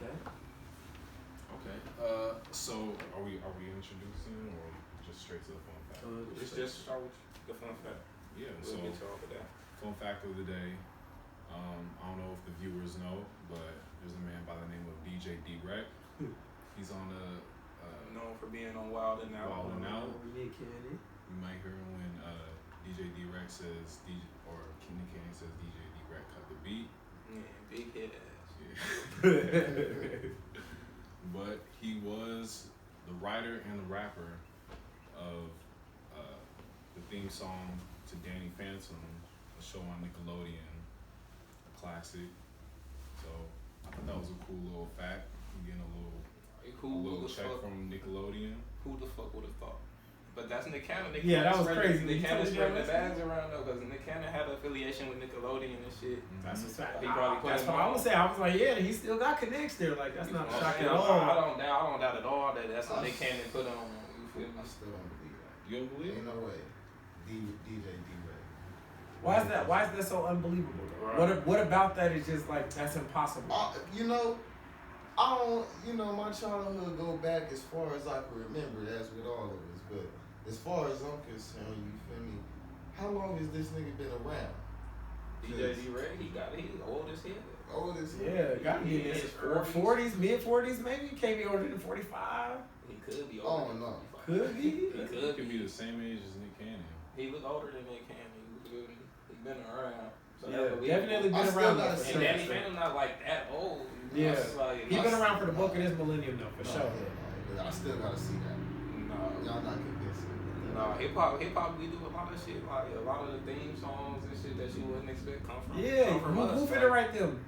that. Okay. So are we introducing or just straight to the fun fact? Let's just start with the fun fact. Yeah. We'll So get to all of that. fun fact of the day. I don't know if the viewers know, but there's a man by the name of DJ D-Rec. He's on Known for being on Wild and Out. Wild and Out. Nick Cannon. You might hear him when DJ D-Rec says DJ or Kenny Cannon says DJ D-Rec cut the beat. Yeah, big head ass. Yeah. But he was the writer and the rapper of the theme song to Danny Phantom, a show on Nickelodeon, a classic. So I thought that was a cool little fact. We're getting a little check from Nickelodeon. Who the fuck would have thought? But that's Nick Cannon. Yeah, that was crazy. Nick Cannon spreading the bags around though, because Nick Cannon had an affiliation with Nickelodeon and shit. That's a fact. He probably put That's him what I on. was saying. I was like, yeah, he still got connects there. Like, that's not shocking at all. I don't doubt at all that that's what Nick Cannon put on. You feel me? I still don't believe that. You don't believe it? Ain't no way. DJ D-Ray. Why is that? Why is that so unbelievable? Right. What about that is just like that's impossible? You know, I don't. You know, my childhood go back as far as I can remember. That's with all of us. But as far as I'm concerned, you feel me? How long has this nigga been around? DJ D-Ray, he's old as hell. Old as hell. Yeah, got to be in his 40s, mid 40s, maybe. Can't be older than 45. He could be Oh older. no. Could be. He He could be the same age as Nick Cannon. He look older than Nick Cannon. You feel me? He been around. So Yeah, that's believable. definitely I been still around. gotta though, for see sure. And Danny Phantom not like that old. Yeah. Like, He been around for the bulk of this millennium though, for No, sure. but I still gotta see that. No. Y'all not convincing. No, hip hop, we do a lot of shit. Like a lot of the theme songs and shit that you wouldn't expect come from. Yeah, come from us. who finna write them?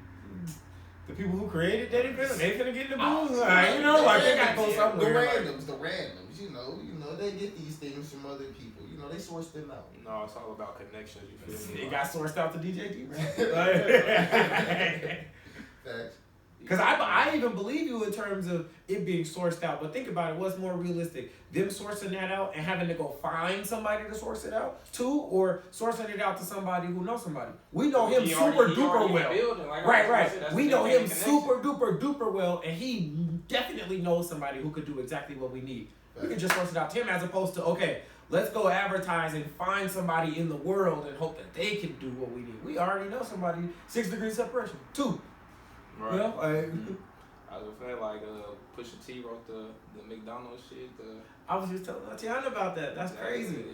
The people who created Danny Phantom, they finna get in the Oh, booth. Like, you know, like they gotta go The somewhere. like- randoms, you know, they get these things from other people. You know, they source them out. No, it's all about connections. You feel me? It got sourced out to DJ D. Facts. Because I even believe you in terms of it being sourced out. But think about it, what's more realistic? Them sourcing that out and having to go find somebody to source it out to, or sourcing it out to somebody who knows somebody? We know him super duper well. Right. We know him super duper well, and he definitely knows somebody who could do exactly what we need. We could just source it out to him as opposed to, okay, let's go advertise and find somebody in the world and hope that they can do what we need. We already know somebody, 6 degrees separation, 2. Right. You know, I was saying like Pusha T wrote the McDonald's shit. I was just telling Tiana about that. That's crazy.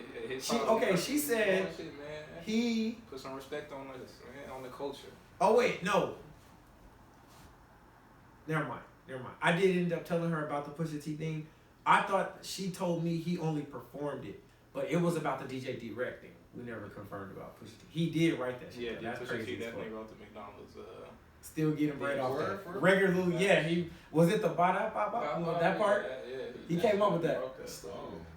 She said shit, man. he Put some respect on this, man, on the culture. Oh wait, no. Never mind. I did end up telling her about the Pusha T thing. I thought she told me he only performed it, but it was about the DJ D-Rec thing. We never confirmed about Pusha T. He did write that shit. Yeah, That's Pusha crazy. T definitely wrote the McDonald's. Still getting bread off word that. for it? Regularly, yeah. He was it the ba that part. Yeah, He came up with that.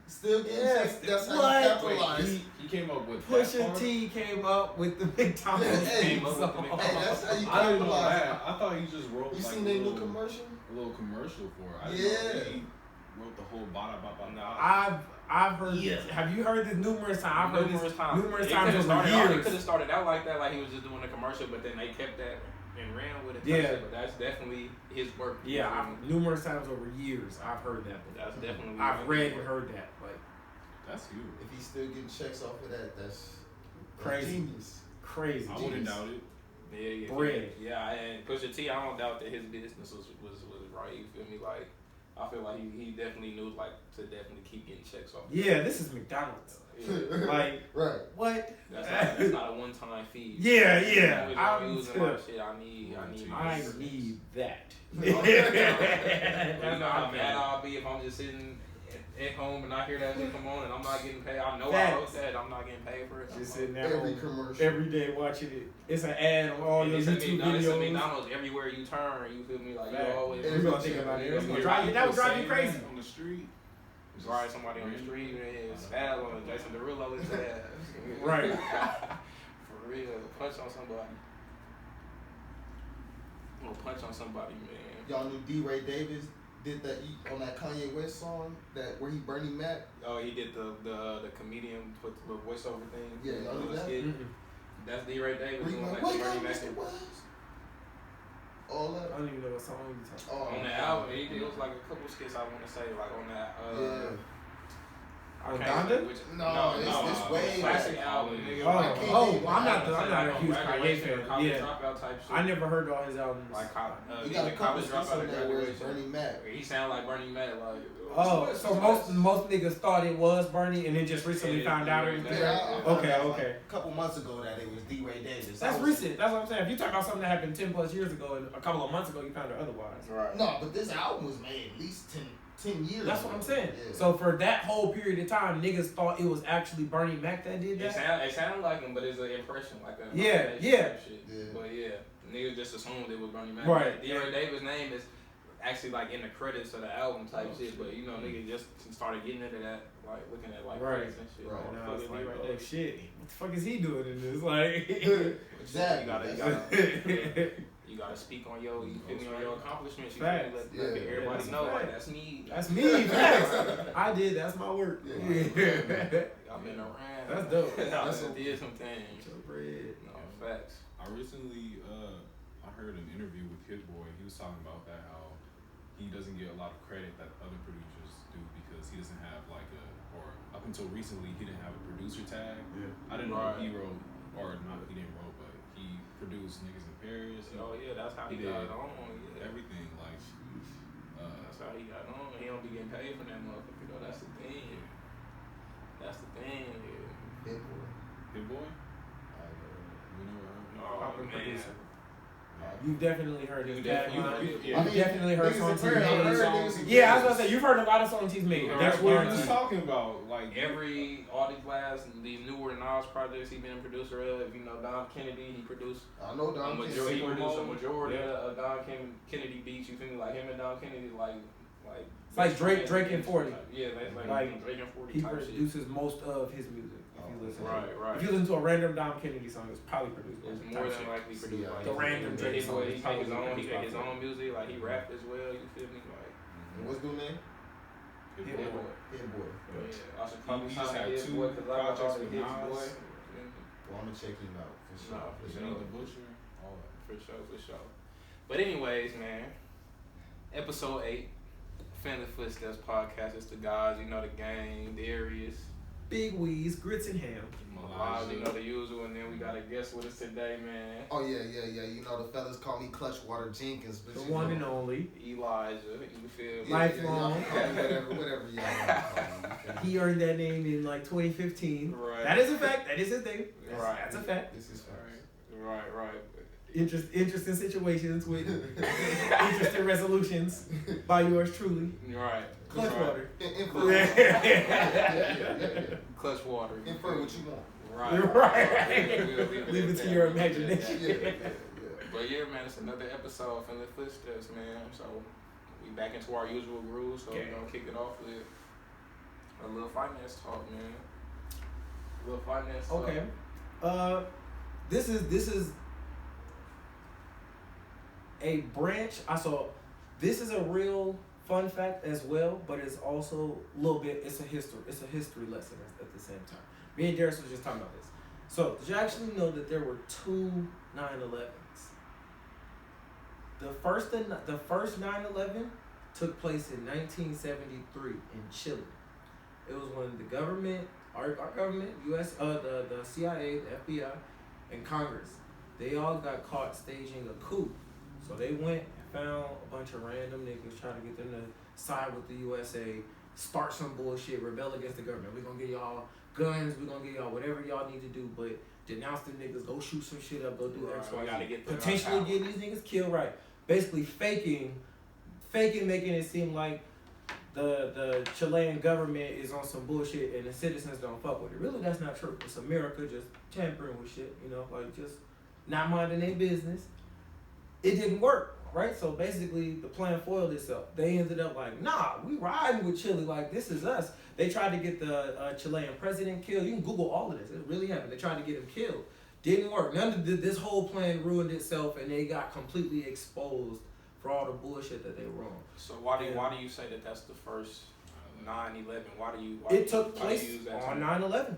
Still getting Yes, that's how you what? capitalize. He came up with Pusha T came up with the McDonald's Hey, theme song. Hey, that's how you I didn't know capitalize. that. I thought he just wrote You like seen a that new little, commercial? a little commercial for it. I Yeah. didn't know he wrote the whole bada bada bada. I've heard this. Have you heard this numerous times? I've heard this numerous times over It years. could have started out like that, like he was just doing a commercial, but then they kept that and ran with it. Yeah. But that's definitely his work. Yeah, numerous times over years I've heard that. That's definitely. I've read and heard that. Like That's huge. If he's still getting checks off of that, that's Crazy. genius. crazy. I wouldn't doubt it. Yeah, Bread. Yeah, and Pusha T, I don't doubt that his business was right. You feel me? Like, I feel like he definitely knew like to definitely keep getting checks off. Yeah, this is McDonald's. Yeah. Like Right. what? That's not a one-time fee. Yeah. I'm using my shit. I need I need that. You know how mad I'll be if I'm just sitting at home and I hear that shit come on and I'm not getting paid. I know I wrote that. I'm not getting paid for it. Just sitting there Every commercial. every day watching it. It's an ad on all your It's YouTube It's a videos. McDonald's everywhere you turn. You feel me? Like you Fact. always. You gonna think about it. It's gonna drive you. That would drive you crazy. On the street. Ride somebody on the street and spaz on it. Jason Derulo is ass. Right. For real. Punch on somebody. Or punch on somebody, man. Y'all knew D-Ray Davis did that on that Kanye West song that where he Bernie Mac. Oh, he did the comedian put the little voiceover thing. Yeah, y'all knew that? Skit. That's D-Ray Davis Where he doing went, like wake Bernie up, Mac. Mr. West. All that. I don't even know what song you talking about. On the album, it was like a couple skits I want to say, like on that. Donda? No, it's way classic album. Nigga. I'm not a huge Kanye fan. Yeah, Dropout type shit. I never heard all his albums. Like you got a couple skits on there where it's Bernie Mac. He sound like Bernie Mac, like. So most niggas thought it was Bernie, and then just recently found out it was Yeah, Okay. A couple months ago that it was D-Ray Davis. That's recent. That's what I'm saying. If you talk about something that happened 10 plus years ago, and a couple of months ago, you found it otherwise. Right. No, but this album was made at least 10 years That's ago. what I'm saying. Yeah. So for that whole period of time, niggas thought it was actually Bernie Mac that did that. It sounded like him, but it's an impression, like a Yeah. shit. Yeah. But yeah, niggas just assumed it was Bernie Mac. Right. D.R. Davis' name is actually like in the credits of the album type shit, but you know, niggas just started getting into that, like looking at like Right. credits and shit. Right. Like, Now fuck it's is like, D.R. oh Davis? shit, what the fuck is he doing in this? Like, Exactly. You gotta speak on your, you feel me, on your accomplishments. You Facts. let Yeah. everybody That's know, a like fact. that's me. that's me. Facts. I did. That's my work. Yeah. I've been around. That's dope. I That's done did some things. Your bread. No facts. I recently I heard an interview with Hit Boy. He was talking about that, how he doesn't get a lot of credit that other producers do because he doesn't have like or up until recently he didn't have a producer tag. Yeah. I didn't know Right. he wrote, or not he didn't wrote, but he produced Niggas in Paris. Oh yeah, that's how he He got did on. Yeah. everything, like That's how he got on. He don't be getting paid for that motherfucker though. That's the thing. That's the thing. Yeah. Hit Boy. Hit Boy. I We never heard. Oh Popular man. producer. You've definitely heard his You dad. definitely- You've yeah. definitely heard Niggas songs in he's Paris, I heard made. Niggas in Yeah, I was Paris. gonna say you've heard a lot of songs he's made. Right. That's That's what what I'm just talking about. Like All these newer Nas projects he been a producer of. You know, Don Kennedy, he produced I know a Don majority. He Single produced a Mode. majority Yeah. of Don Kennedy beats. You feel me? Like him and Don Kennedy, like. It's like Drake and 40. Yeah, that's Like, Drake and 40 He type shit. produces most of his music. If you listen, Right. If you listen to a random Dom Kennedy song, it's probably produced. It's type more than shit. likely produced Yeah, like the random Drake his song boy. is He make his probably own. He make his popular. own music. Like he rapped as well. You feel me? Like What's the name? Hit Hit Boy. Boy. Hit Boy. yeah, I should probably He just sign had Hit two Boy because I got all projects the with hits, Nas. boy. Well, I'm gonna check him out for sure. No, for Benny sure. the Butcher. All that. For sure. But anyways, man, episode 8, Family Footsteps podcast. It's the guys, you know the gang, Darius, Big Weez, Grits and Ham. Malaj, you know the usual, and then we got a guest with us today, man. Oh yeah. You know the fellas call me Clutchwater Jenkins, but The you one know, and only. Elijah, you feel me? Lifelong. y'all can call me whatever y'all want to call me. He earned that name in like 2015. Right. That is a fact. That is his name. Right. That's a fact. This is Right. Interesting situations with interesting resolutions by yours truly. Right. Clutchwater. Infer. Yeah. Clutch water. Infer what you want. Right. Right. Leave it to your imagination. Yeah. But yeah, man, it's another episode of Family Footsteps, man. So we back into our usual groove. So Okay. we're gonna kick it off with a little finance talk, man. A little finance talk. Okay. This is a branch. This is a real fun fact as well, but it's also a little bit. It's a history lesson at the same time. Me and Darius was just talking about this. So did you actually know that there were 2 9/11s? The first 9/11 took place in 1973 in Chile. It was when the government, our government, U.S., the CIA, the FBI, and Congress, they all got caught staging a coup. So they went and found a bunch of random niggas trying to get them to side with the USA, start some bullshit, rebel against the government. We're gonna get y'all guns, we're gonna get y'all whatever y'all need to do, but denounce the niggas, go shoot some shit up, go do X, Right, Y, we gotta Z. get them Potentially out. get these niggas killed, right? Basically faking, making it seem like the Chilean government is on some bullshit and the citizens don't fuck with it. Really, that's not true. It's America just tampering with shit, like just not minding their business. It didn't work, right? So basically, the plan foiled itself. They ended up like, nah, we riding with Chile, like this is us. They tried to get the Chilean president killed. You can Google all of this. It really happened. They tried to get him killed. Didn't work. This whole plan ruined itself, and they got completely exposed for all the bullshit that they were on. So why do you say that that's the first 9/11? It took place on 9/11.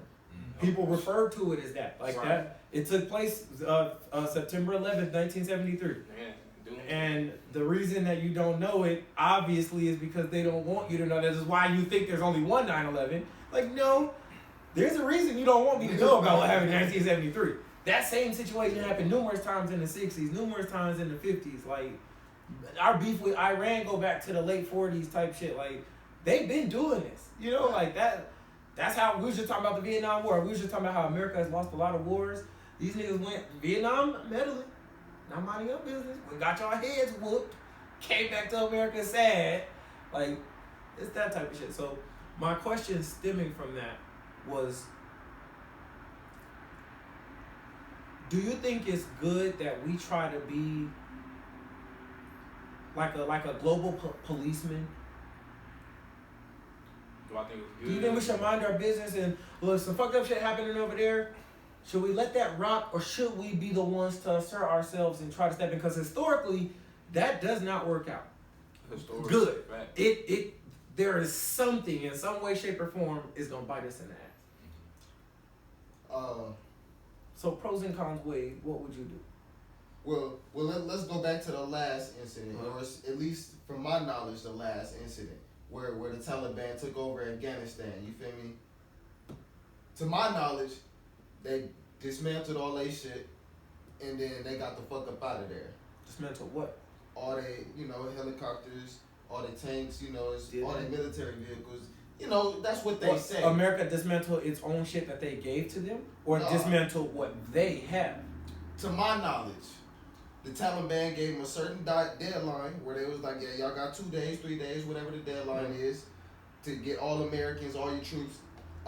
People refer to it as that, like Right. that. It took place September 11th, 1973. Man, And the reason that you don't know it, obviously, is because they don't want you to know. This is why you think there's only one 9/11. Like, no, there's a reason you don't want me to know about what happened in 1973. That same situation happened numerous times in the 60s, numerous times in the 50s. Like, our beef with Iran go back to the late 40s type shit. Like, they've been doing this. You know, like that. That's how we was just talking about the Vietnam War. We was just talking about how America has lost a lot of wars. These niggas went Vietnam meddling, not minding your business. We got y'all heads whooped, came back to America sad. Like, it's that type of shit. So my question stemming from that was, do you think it's good that we try to be like a global policeman? Do I think it's good? Do you think we should mind our business and look, some fucked up shit happening over there? Should we let that rock, or should we be the ones to assert ourselves and try to step in? Because historically, that does not work out. Good. Right. There is something in some way, shape, or form is gonna bite us in the ass. So pros and cons, Wade, what would you do? Well, let's go back to the last incident, or at least from my knowledge, the last incident where the Taliban took over Afghanistan. You feel me? To my knowledge, they dismantled all they shit, and then they got the fuck up out of there. Dismantled what? All they, helicopters, all the tanks, all the military vehicles. That's what they say. America dismantled its own shit that they gave to them, or dismantled what they have? To my knowledge, the Taliban gave them a certain deadline where they was like, yeah, y'all got 2 days, 3 days, whatever the deadline is, to get all Americans, all your troops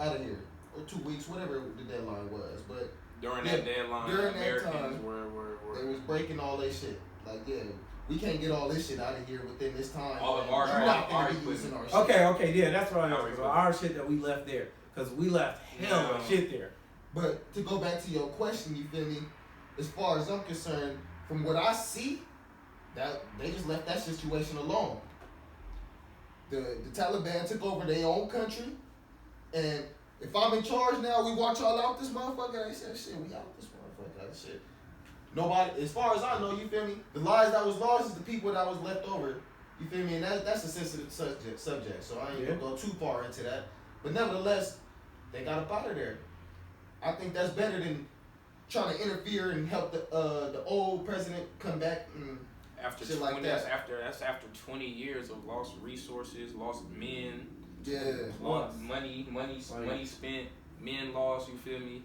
out of here. Or 2 weeks, whatever the deadline was. But during that deadline, Americans were they was breaking all their shit. Like, yeah, we can't get all this shit out of here within this time. All of our using our shit. Okay, yeah, that's what I was. Our shit that we left there, because we left hell of shit there. But to go back to your question, you feel me? As far as I'm concerned, from what I see, that they just left that situation alone. The Taliban took over their own country, and if I'm in charge now, we watch y'all out this motherfucker. They said, shit, we out this motherfucker. Shit. Nobody, as far as I know, you feel me? The lives that was lost is the people that was left over. You feel me? And that's a sensitive subject, so I ain't gonna go too far into that. But nevertheless, they got up out of there. I think that's better than trying to interfere and help the old president come back and after shit 20, like that. That's after 20 years of lost resources, lost men, lost money spent, men lost. You feel me?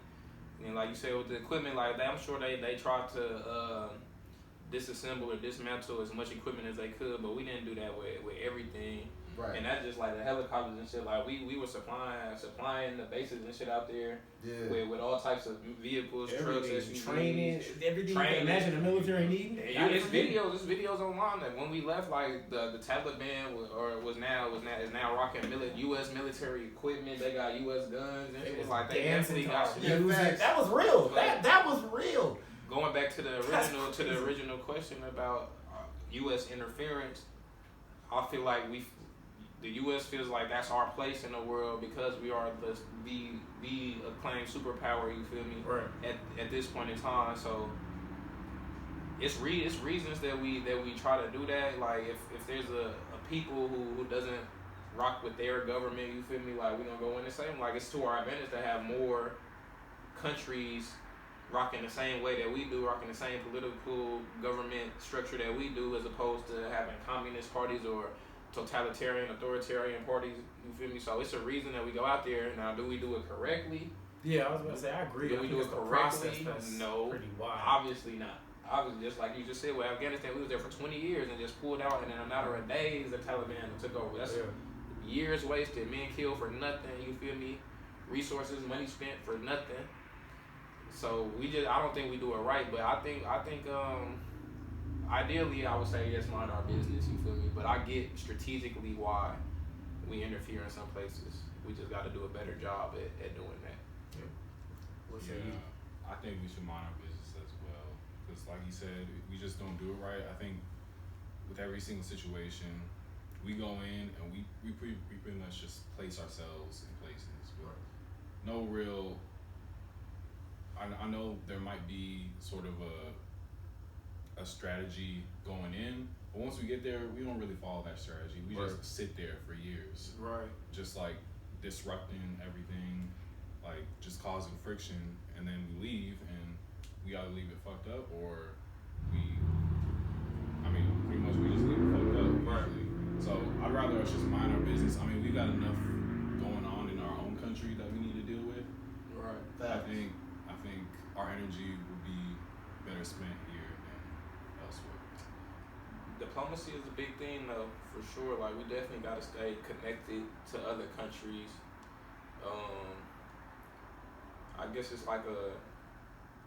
And like you said, with the equipment like that, I'm sure they tried to disassemble or dismantle as much equipment as they could, but we didn't do that with everything. Right. And that's just like the helicopters and shit. Like we were supplying the bases and shit out there. Yeah. With all types of vehicles, everything, trucks, SUVs, training, everything. You can imagine the military need. It's videos online that when we left, like the Taliban is now rocking U.S. military equipment. They got U.S. guns and shit. Like they definitely got music. That was real. That was real. Going back to the original question about U.S. interference, I feel like the U.S. feels like that's our place in the world because we are the acclaimed superpower. You feel me? Right. At this point in time, so it's reasons that we try to do that. Like if there's a people who doesn't rock with their government, you feel me? Like we don't go in the same. Like it's to our advantage to have more countries rocking the same way that we do, rocking the same political government structure that we do, as opposed to having communist parties or totalitarian, authoritarian parties. You feel me? So it's a reason that we go out there. Now, do we do it correctly? Yeah, I was about to say, I agree. Do we do it correctly? No, pretty wild. Obviously not. Obviously, just like you just said, with Afghanistan, we was there for 20 years and just pulled out, and in a matter of days, the Taliban took over. That's years wasted, men killed for nothing. You feel me? Resources, money spent for nothing. So I don't think we do it right, but I think ideally I would say yes, mind our business, you feel me? But I get strategically why we interfere in some places. We just got to do a better job at doing that. I think we should mind our business as well, because like you said, we just don't do it right. I think with every single situation, we go in and we pretty much just place ourselves in places with no real. I know there might be sort of a strategy going in, but once we get there, we don't really follow that strategy. We just sit there for years, Right. just like disrupting everything, like just causing friction, and then we leave, and we either leave it fucked up or pretty much we just leave it fucked up. Usually. So I'd rather us just mind our business. I mean, we got enough going on in our own country that we need to deal with. Right. I think our energy would be better spent here than elsewhere. Diplomacy is a big thing, though, for sure. Like, we definitely got to stay connected to other countries. I guess it's like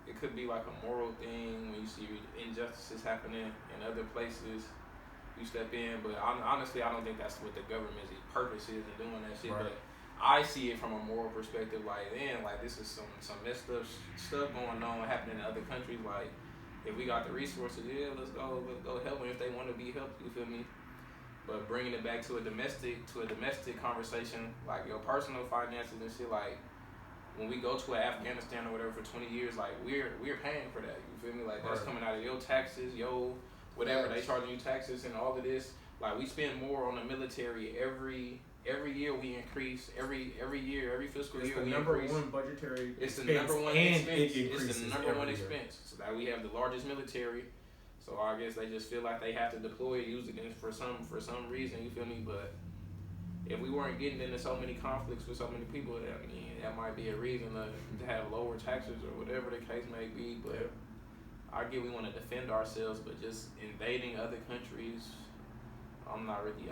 it could be like a moral thing when you see injustices happening in other places. You step in, but honestly, I don't think that's what the government's purpose is in doing that shit. Right. But I see it from a moral perspective. Like, man, like this is some messed up stuff going on happening in other countries. Like, if we got the resources, yeah, let's go help them if they want to be helped. You feel me? But bringing it back to a domestic conversation, like your personal finances and shit, like. When we go to Afghanistan or whatever for 20 years, like we're paying for that. You feel me? Like that's coming out of your taxes, whatever they charging you taxes and all of this. Like we spend more on the military every year. We increase every year, every fiscal year. It's the number one budgetary. It's the number one expense. It's the number one year. expense. So that we have the largest military. So I guess they just feel like they have to deploy it, use it for some reason. You feel me? But if we weren't getting into so many conflicts with so many people, I mean, that might be a reason to have lower taxes or whatever the case may be. But I get we want to defend ourselves, but just invading other countries, I'm not really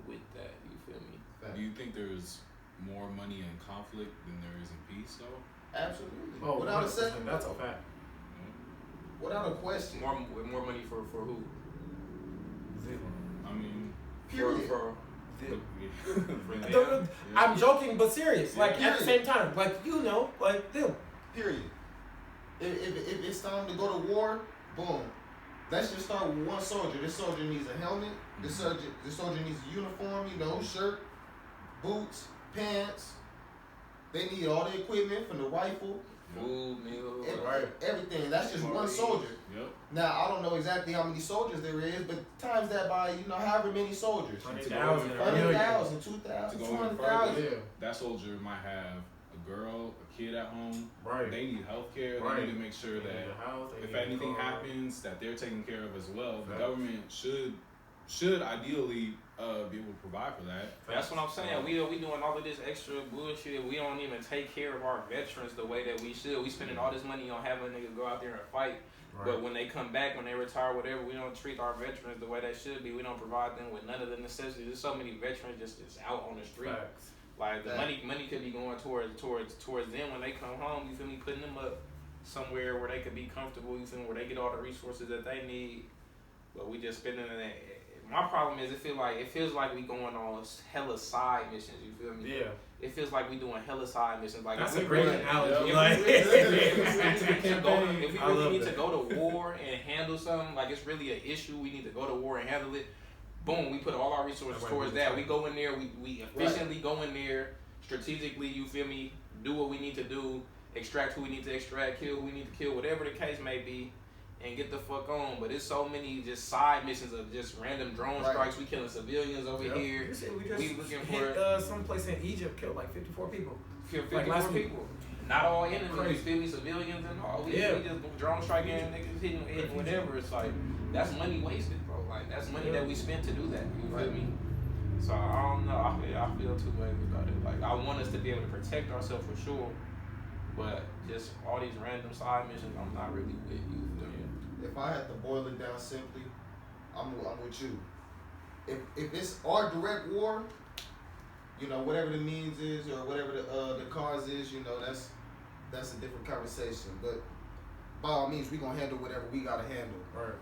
with that. You feel me? Do you think there's more money in conflict than there is in peace, though? Absolutely. Oh, without a second. That's a fact. Without a question. More money for who? I mean, Period. For I'm joking, but serious. Like Yeah. at the same time, like like them. Period. If it's time to go to war, boom. Let's just start with one soldier. This soldier needs a helmet. This soldier needs a uniform, shirt, boots, pants. They need all the equipment from the rifle, food, meals, everything. That's just one soldier. Yep. Now I don't know exactly how many soldiers there is, but times that by however many soldiers. 100,000, 100,000, 2,000, To go even 200,000. further, that soldier might have a girl, a kid at home. Right. They need health care. Right. They need to make sure that if anything happens, that they're taken care of as well. The government should ideally be able to provide for that. That's what I'm saying. We doing all of this extra bullshit. We don't even take care of our veterans the way that we should. We spending all this money on having a nigga go out there and fight. Right. But when they come back, when they retire, whatever, we don't treat our veterans the way they should be. We don't provide them with none of the necessities. There's so many veterans just out on the street. Facts. Like the money could be going towards them when they come home. You feel me? Putting them up somewhere where they could be comfortable. You feel me? Where they get all the resources that they need. But we just spending it. My problem is it feels like we going on hella side missions. You feel me? Yeah. It feels like we doing hella side missions. Like that's a great analogy. If we really need to go to war and handle something, like it's really an issue, we need to go to war and handle it. Boom, we put all our resources towards that. We go in there, we efficiently go in there, strategically, you feel me, do what we need to do, extract who we need to extract, kill who we need to kill, whatever the case may be, and get the fuck on. But it's so many just side missions of just random drone strikes. We killing civilians over here. We looking for someplace in Egypt killed like 54 people. 54 people. Not all enemies, you feel me? Civilians and all. We just drone striking niggas hitting whatever. It's like that's money wasted, bro. Like that's money that we spent to do that. You feel me? So I don't know. I feel two ways about it. Like I want us to be able to protect ourselves for sure, but just all these random side missions, I'm not really with you. If I had to boil it down simply, I'm with you. If it's our direct war, whatever the means is or whatever the cause is, that's a different conversation. But by all means, we gonna handle whatever we gotta handle. Right.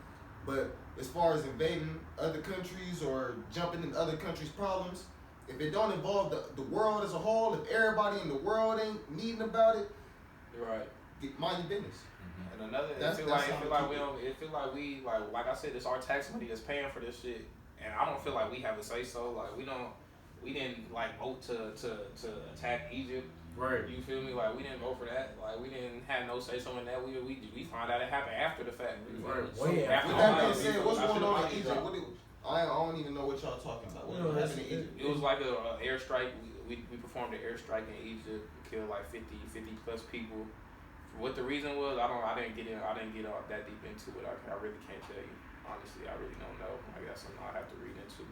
But as far as invading other countries or jumping in other countries' problems, if it don't involve the world as a whole, if everybody in the world ain't meeting about it, right, mind your business. And another, it feel like we like I said, it's our tax money that's paying for this shit, and I don't feel like we have a say so. Like we don't we didn't like vote to attack Egypt. Right. You feel me? Like we didn't vote for that. Like we didn't have no say so in that. We found out it happened after the fact. You feel me? Way After With the that being fact, said, what's after going the on fight in Egypt? dropped. I don't even know what y'all talking about. What happened in Egypt? It was like a airstrike. We performed an airstrike in Egypt. Killed like 50 plus people. What the reason was, I didn't get that deep into it. I really can't tell you. Honestly, I really don't know. I guess something I have to read into.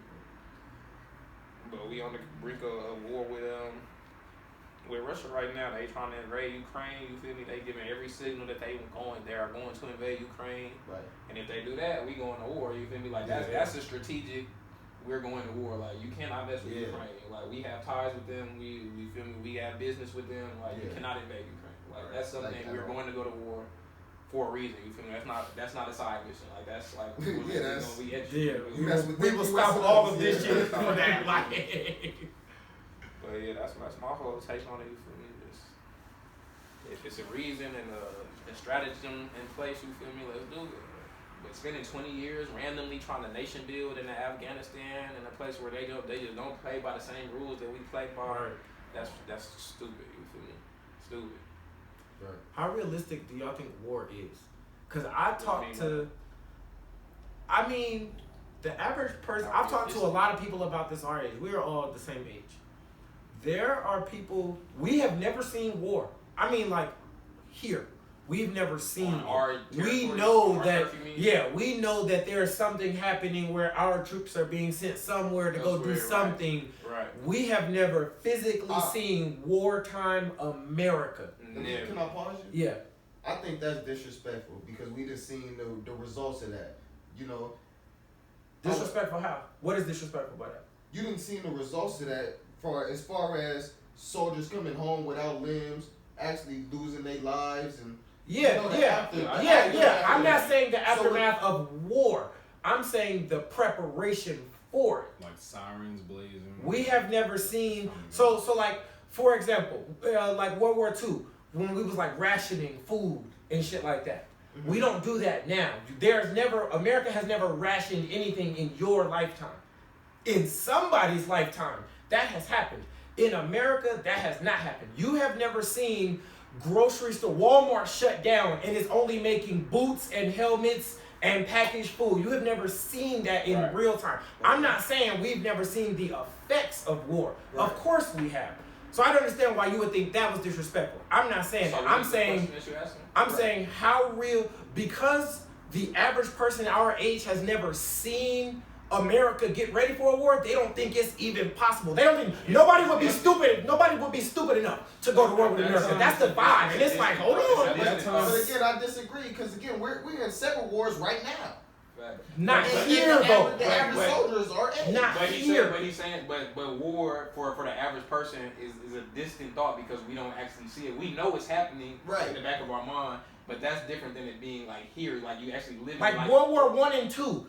But we on the brink of war with Russia right now. They trying to invade Ukraine. You feel me? They giving every signal that they are going to invade Ukraine. Right. And if they do that, we going to war. You feel me? Like that's a strategic. We're going to war. Like you cannot mess with Ukraine. Like we have ties with them. We feel me. We have business with them. Like you cannot invade Ukraine. Like that's something we're going to go to war for a reason. You feel me? That's not a side mission. Like that's like we will stop all of this shit for that. Like, but yeah, that's my whole take on it. You feel me? If it's a reason and a stratagem in place, you feel me? Let's do it. But spending 20 years randomly trying to nation build in Afghanistan in a place where they just don't play by the same rules that we play by, that's stupid. You feel me? Stupid. Right. How realistic do y'all think war is? Because the average person, I've talked to a lot of people about this our age. We are all the same age. There are people, we have never seen war. I mean, like, here. We've never seen it. We know that, we know that there's something happening where our troops are being sent somewhere to go do something. Right. We have never physically seen wartime America. Can I pause you? Yeah. I think that's disrespectful because we just seen the results of that. You know. Disrespectful how? What is disrespectful about that? You didn't see the results of that as far as soldiers coming home without limbs, actually losing their lives and I'm not saying the aftermath of war. I'm saying the preparation for it. Like sirens blazing. We have never seen so like for example, like World War II when we was like rationing food and shit like that. Mm-hmm. We don't do that now. America has never rationed anything in your lifetime. In somebody's lifetime, that has happened. In America, that has not happened. You have never seen grocery store, Walmart shut down and is only making boots and helmets and packaged food. You have never seen that in real time. I'm not saying we've never seen the effects of war. Right. Of course we have. So I don't understand why you would think that was disrespectful. I'm not saying that. I'm saying how real, because the average person our age has never seen America get ready for a war, they don't think it's even possible. They don't think nobody would be stupid. Nobody would be stupid enough to go to war with America. That's the vibe, and it's like, hold on. But again, I disagree because again, we're in several wars right now. Not here though. The average soldiers are not here. But war for the average person is a distant thought because we don't actually see it. We know it's happening in the back of our mind, but that's different than it being like here, like you actually live. Like World War I and II.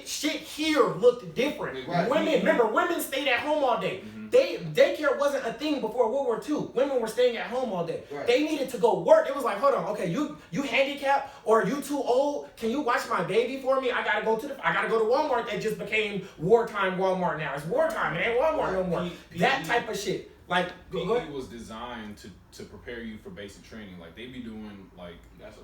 Shit here looked different. Right. Women stayed at home all day. Mm-hmm. Daycare wasn't a thing before World War II. Women were staying at home all day. Right. They needed to go work. It was like, hold on, okay, you handicapped or you too old? Can you watch my baby for me? I gotta go to Walmart. That just became wartime Walmart now. It's wartime. It ain't Walmart no more. That type of shit. Like PE was designed to prepare you for basic training. Like they be doing like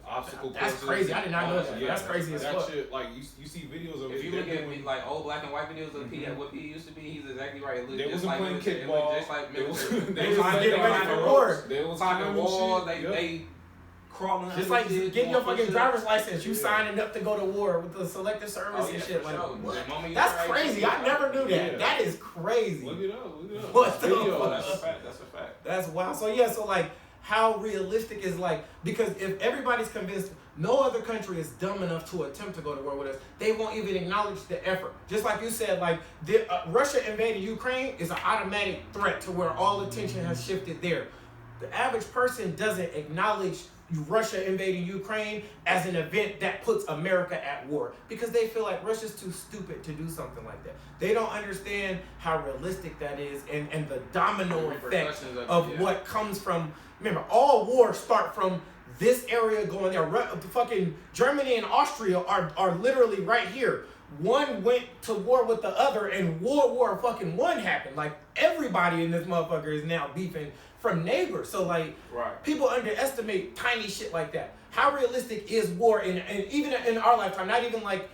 obstacle courses. That's crazy. I did not know that. That's crazy as fuck. Shit, like you see videos of if you look at like old black and white videos of PE, what PE used to be, he's exactly right. They wasn't playing kickball. Just like they was getting ready for war. They was climbing walls. They crawling. Just like getting your fucking driver's license, you signing up to go to war with the selective service and shit. Like, what? That's crazy. I never knew that. Yeah. That is crazy. Look it up. What the fuck? That's a fact. That's wild. So like, how realistic is like, because if everybody's convinced no other country is dumb enough to attempt to go to war with us, they won't even acknowledge the effort. Just like you said, like Russia invading Ukraine is an automatic threat to where all attention has shifted there. The average person doesn't acknowledge Russia invading Ukraine as an event that puts America at war because they feel like Russia's too stupid to do something like that. They don't understand how realistic that is and the domino effect of what comes from. Remember, all wars start from this area going there. Fucking Germany and Austria are literally right here. one went to war with the other, and World War fucking one happened. Like everybody in this motherfucker is now beefing from neighbors. So like, Right. people underestimate tiny shit like that. How realistic is war and even in our lifetime? Not even like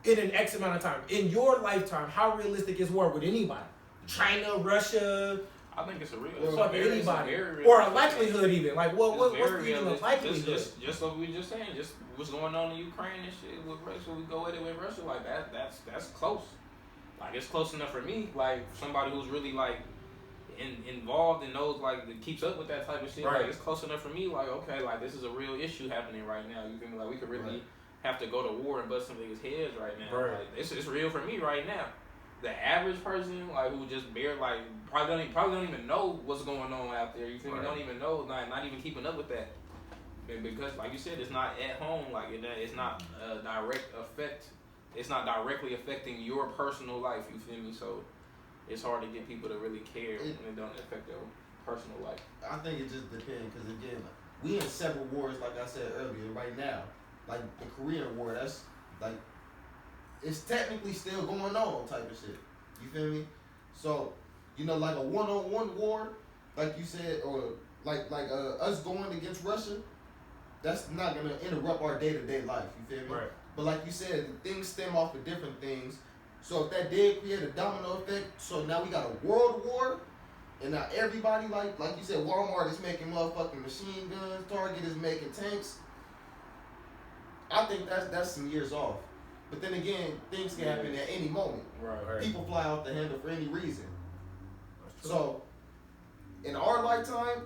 in an X amount of time. In your lifetime, how realistic is war with anybody? China, Russia, I think it's a real. Well, fucking it's a anybody, very or a realistic- likelihood even. Like what's It's the very even realistic. likelihood? Just what we were just saying, just what's going on in Ukraine and shit with Russia. We go at it with Russia like that. That's close. Like it's close enough for me. Like somebody who's really like involved and knows like that keeps up with that type of shit. Right. Like it's close enough for me. Like okay, like this is a real issue happening right now. You feel me? Like we could really Right. have to go to war and bust some niggas' heads right now. Right. Like it's real for me right now. The average person, like who just like probably don't even know what's going on out there. You feel me? Right. Don't even know, not even keeping up with that. Because, like you said, it's not at home. Like it's not a direct effect. It's not directly affecting your personal life. You feel me? So it's hard to get people to really care when it don't affect their personal life. I think it just depends because again, we in several wars, like I said earlier. Right now, like the Korean War, that's like it's technically still going on, type of shit. You feel me? So like a one-on-one war, like you said, or like us going against Russia, that's not gonna interrupt our day-to-day life. You feel me? Right. But like you said, things stem off of different things. So if that did create a domino effect, so now we got a world war. And now everybody, like you said, Walmart is making motherfucking machine guns, Target is making tanks. I think that's some years off. But then again, things can happen at any moment. Right. People fly off the handle for any reason. So, in our lifetime,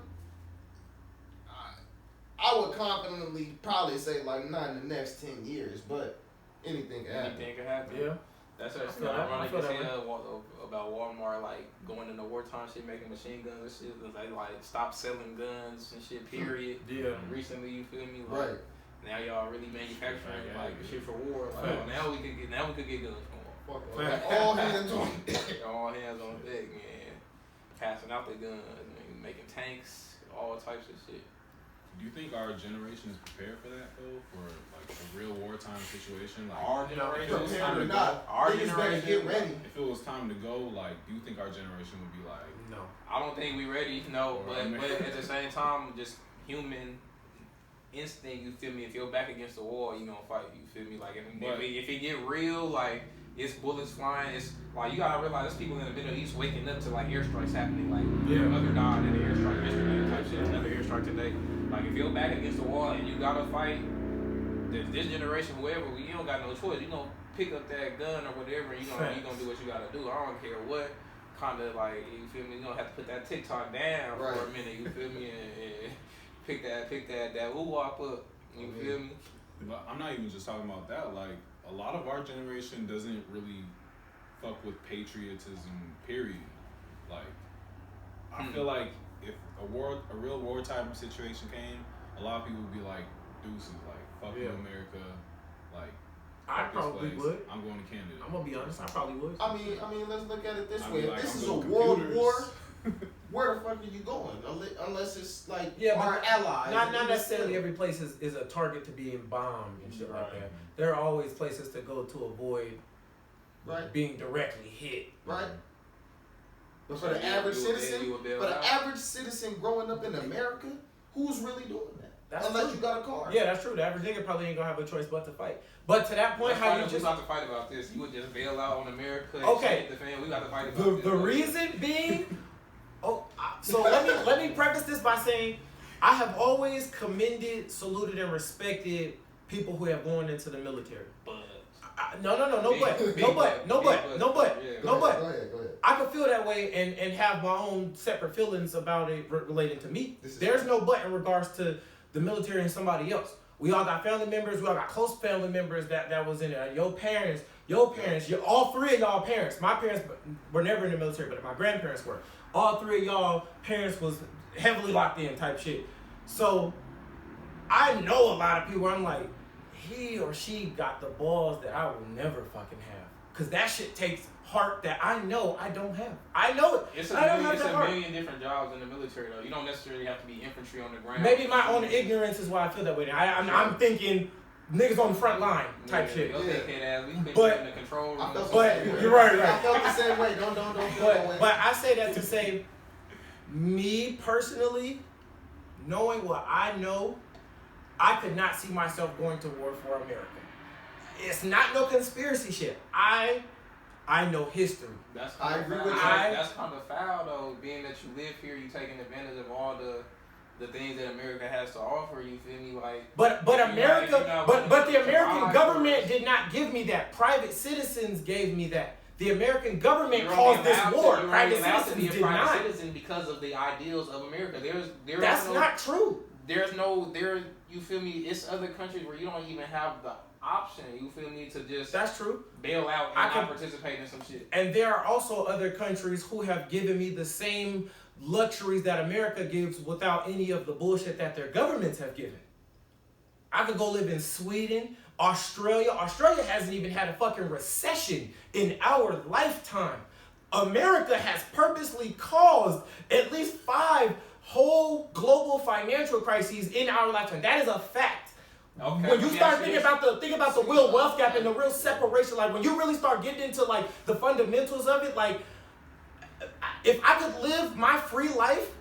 I would confidently probably say like not in the next 10 years, but anything can happen. Anything can happen. Yeah. That's I actually feel that. ironic I feel as that hell about Walmart, like going into wartime shit, making machine guns and shit. They like stop selling guns and shit. Period. Yeah. Recently, you feel me? Like, Right. Now y'all really manufacturing Yeah, like yeah. shit for war. Like now we could get guns from war. Fuck all. All hands on. All hands on deck, man. Passing out the guns, man, making tanks, all types of shit. Do you think our generation is prepared for that though? For like a real wartime situation? Like Our if it was generation, time Prepared or to not, go, Our niggas better generation- get ready. if it was time to go, like, do you think our generation would be like, No. I don't think we ready, no, Or, I mean- but at the same time, just human instinct, you feel me? If you're back against the wall, you gonna fight, you feel me? Like, if it get real, like, it's bullets flying, it's, like, you gotta realize there's people in the Middle East waking up to, like, airstrikes happening, like, Yeah. your mother died in an airstrike yesterday, type shit, another airstrike today. Like, if you're back against the wall and you gotta fight, this generation, whoever, you don't got no choice, you gonna pick up that gun or whatever, you gonna do what you gotta do. I don't care what kind of, like, you feel me, you gonna have to put that TikTok down for a Right. minute, you feel me, and pick that woo-wop up, you feel me? but I'm not even just talking about that. Like, a lot of our generation doesn't really fuck with patriotism, period. Like, I feel like if a real wartime situation came, a lot of people would be like, deuces, like, fuck you, Yeah. America, like, I fuck this probably place. would. I'm going to Canada. I'm gonna be honest. I probably would. I mean, let's look at it this I way. mean, If like, this I'm is a building world computers. war, where the fuck are you going? Unless it's like Yeah, but our allies. Not And necessarily still- every place is a target to being bombed and shit like Right. that. There are always places to go to avoid Right. being directly hit. Right. But for So the you- average you- citizen, you would bail for the out? average citizen growing up in America, who's really doing that? That's Unless true. you got a car. Yeah, that's true. The average nigga probably ain't gonna have a choice but to fight. But to that point, Let's how fight you we just about to fight about this. You would just bail out on America and Okay. shit the fan. We got to fight about the this. the reason being, so let me preface this by saying, I have always commended, saluted, and respected people who have gone into the military. But No Big- but. big No but, but. yeah. No Go but. ahead. I could feel that way and have my own separate feelings about it relating to me. This is- There's no but in regards to the military and somebody else. We all got family members. We all got close family members that was in there. Your parents, all three of y'all parents. My parents were never in the military, but my grandparents were. All three of y'all parents was heavily locked in type shit. So I know a lot of people where I'm like, he or she got the balls that I will never fucking have. Cause that shit takes heart that I know I don't have. I know it. it's I don't a have that heart. million different jobs in the military though. You don't necessarily have to be infantry on the ground. Maybe my own ignorance is why I feel that way. I'm thinking niggas on the front line type shit. Okay, kid ass. We put But- you in the control room. I felt But the same way. you're right. I felt the same way. Don't feel that way. But I say that to say, me personally, knowing what I know, I could not see myself going to war for America. It's not no conspiracy shit. I know history. That's I kind agree of with foul. you. That's kind of foul though, being that you live here, you taking advantage of all the things that America has to offer. You feel me? Like, But if you're America, not but the willing to American provide government for did not give me that. Private citizens gave me that. The American government You're caused only this allowed war. to- you're Private only allowed to citizens be did a private not. citizen because of the ideals of America. There's That's no, not true. There's no there. You feel me? It's other countries where you don't even have the option. You feel me to just That's true. bail out and I not can- participate in some shit. And there are also other countries who have given me the same luxuries that America gives without any of the bullshit that their governments have given. I could go live in Sweden, Australia. Australia hasn't even had a fucking recession in our lifetime. America has purposely caused at least 5 whole global financial crises in our lifetime. That is a fact. Okay, When you let me start ask thinking this. about the real wealth gap and the real separation, like when you really start getting into like the fundamentals of it, like if I could live my free life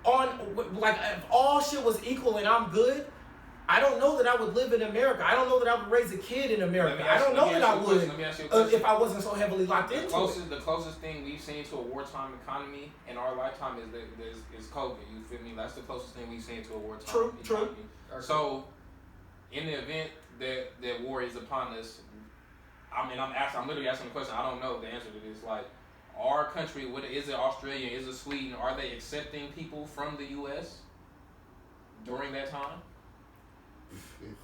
on like if all shit was equal and I'm good, I don't know that I would live in America. I don't know that I would raise a kid in America. I don't know that I would Let me ask you a question. if I wasn't so heavily locked into it. The closest thing we've seen to a wartime economy in our lifetime is COVID. You feel me? That's the closest thing we've seen to a wartime True, economy. true. So, in the event that war is upon us, I'm literally asking the question. I don't know the answer to this. Like, our country, is it Australia? Is it Sweden? Are they accepting people from the U.S. during that time?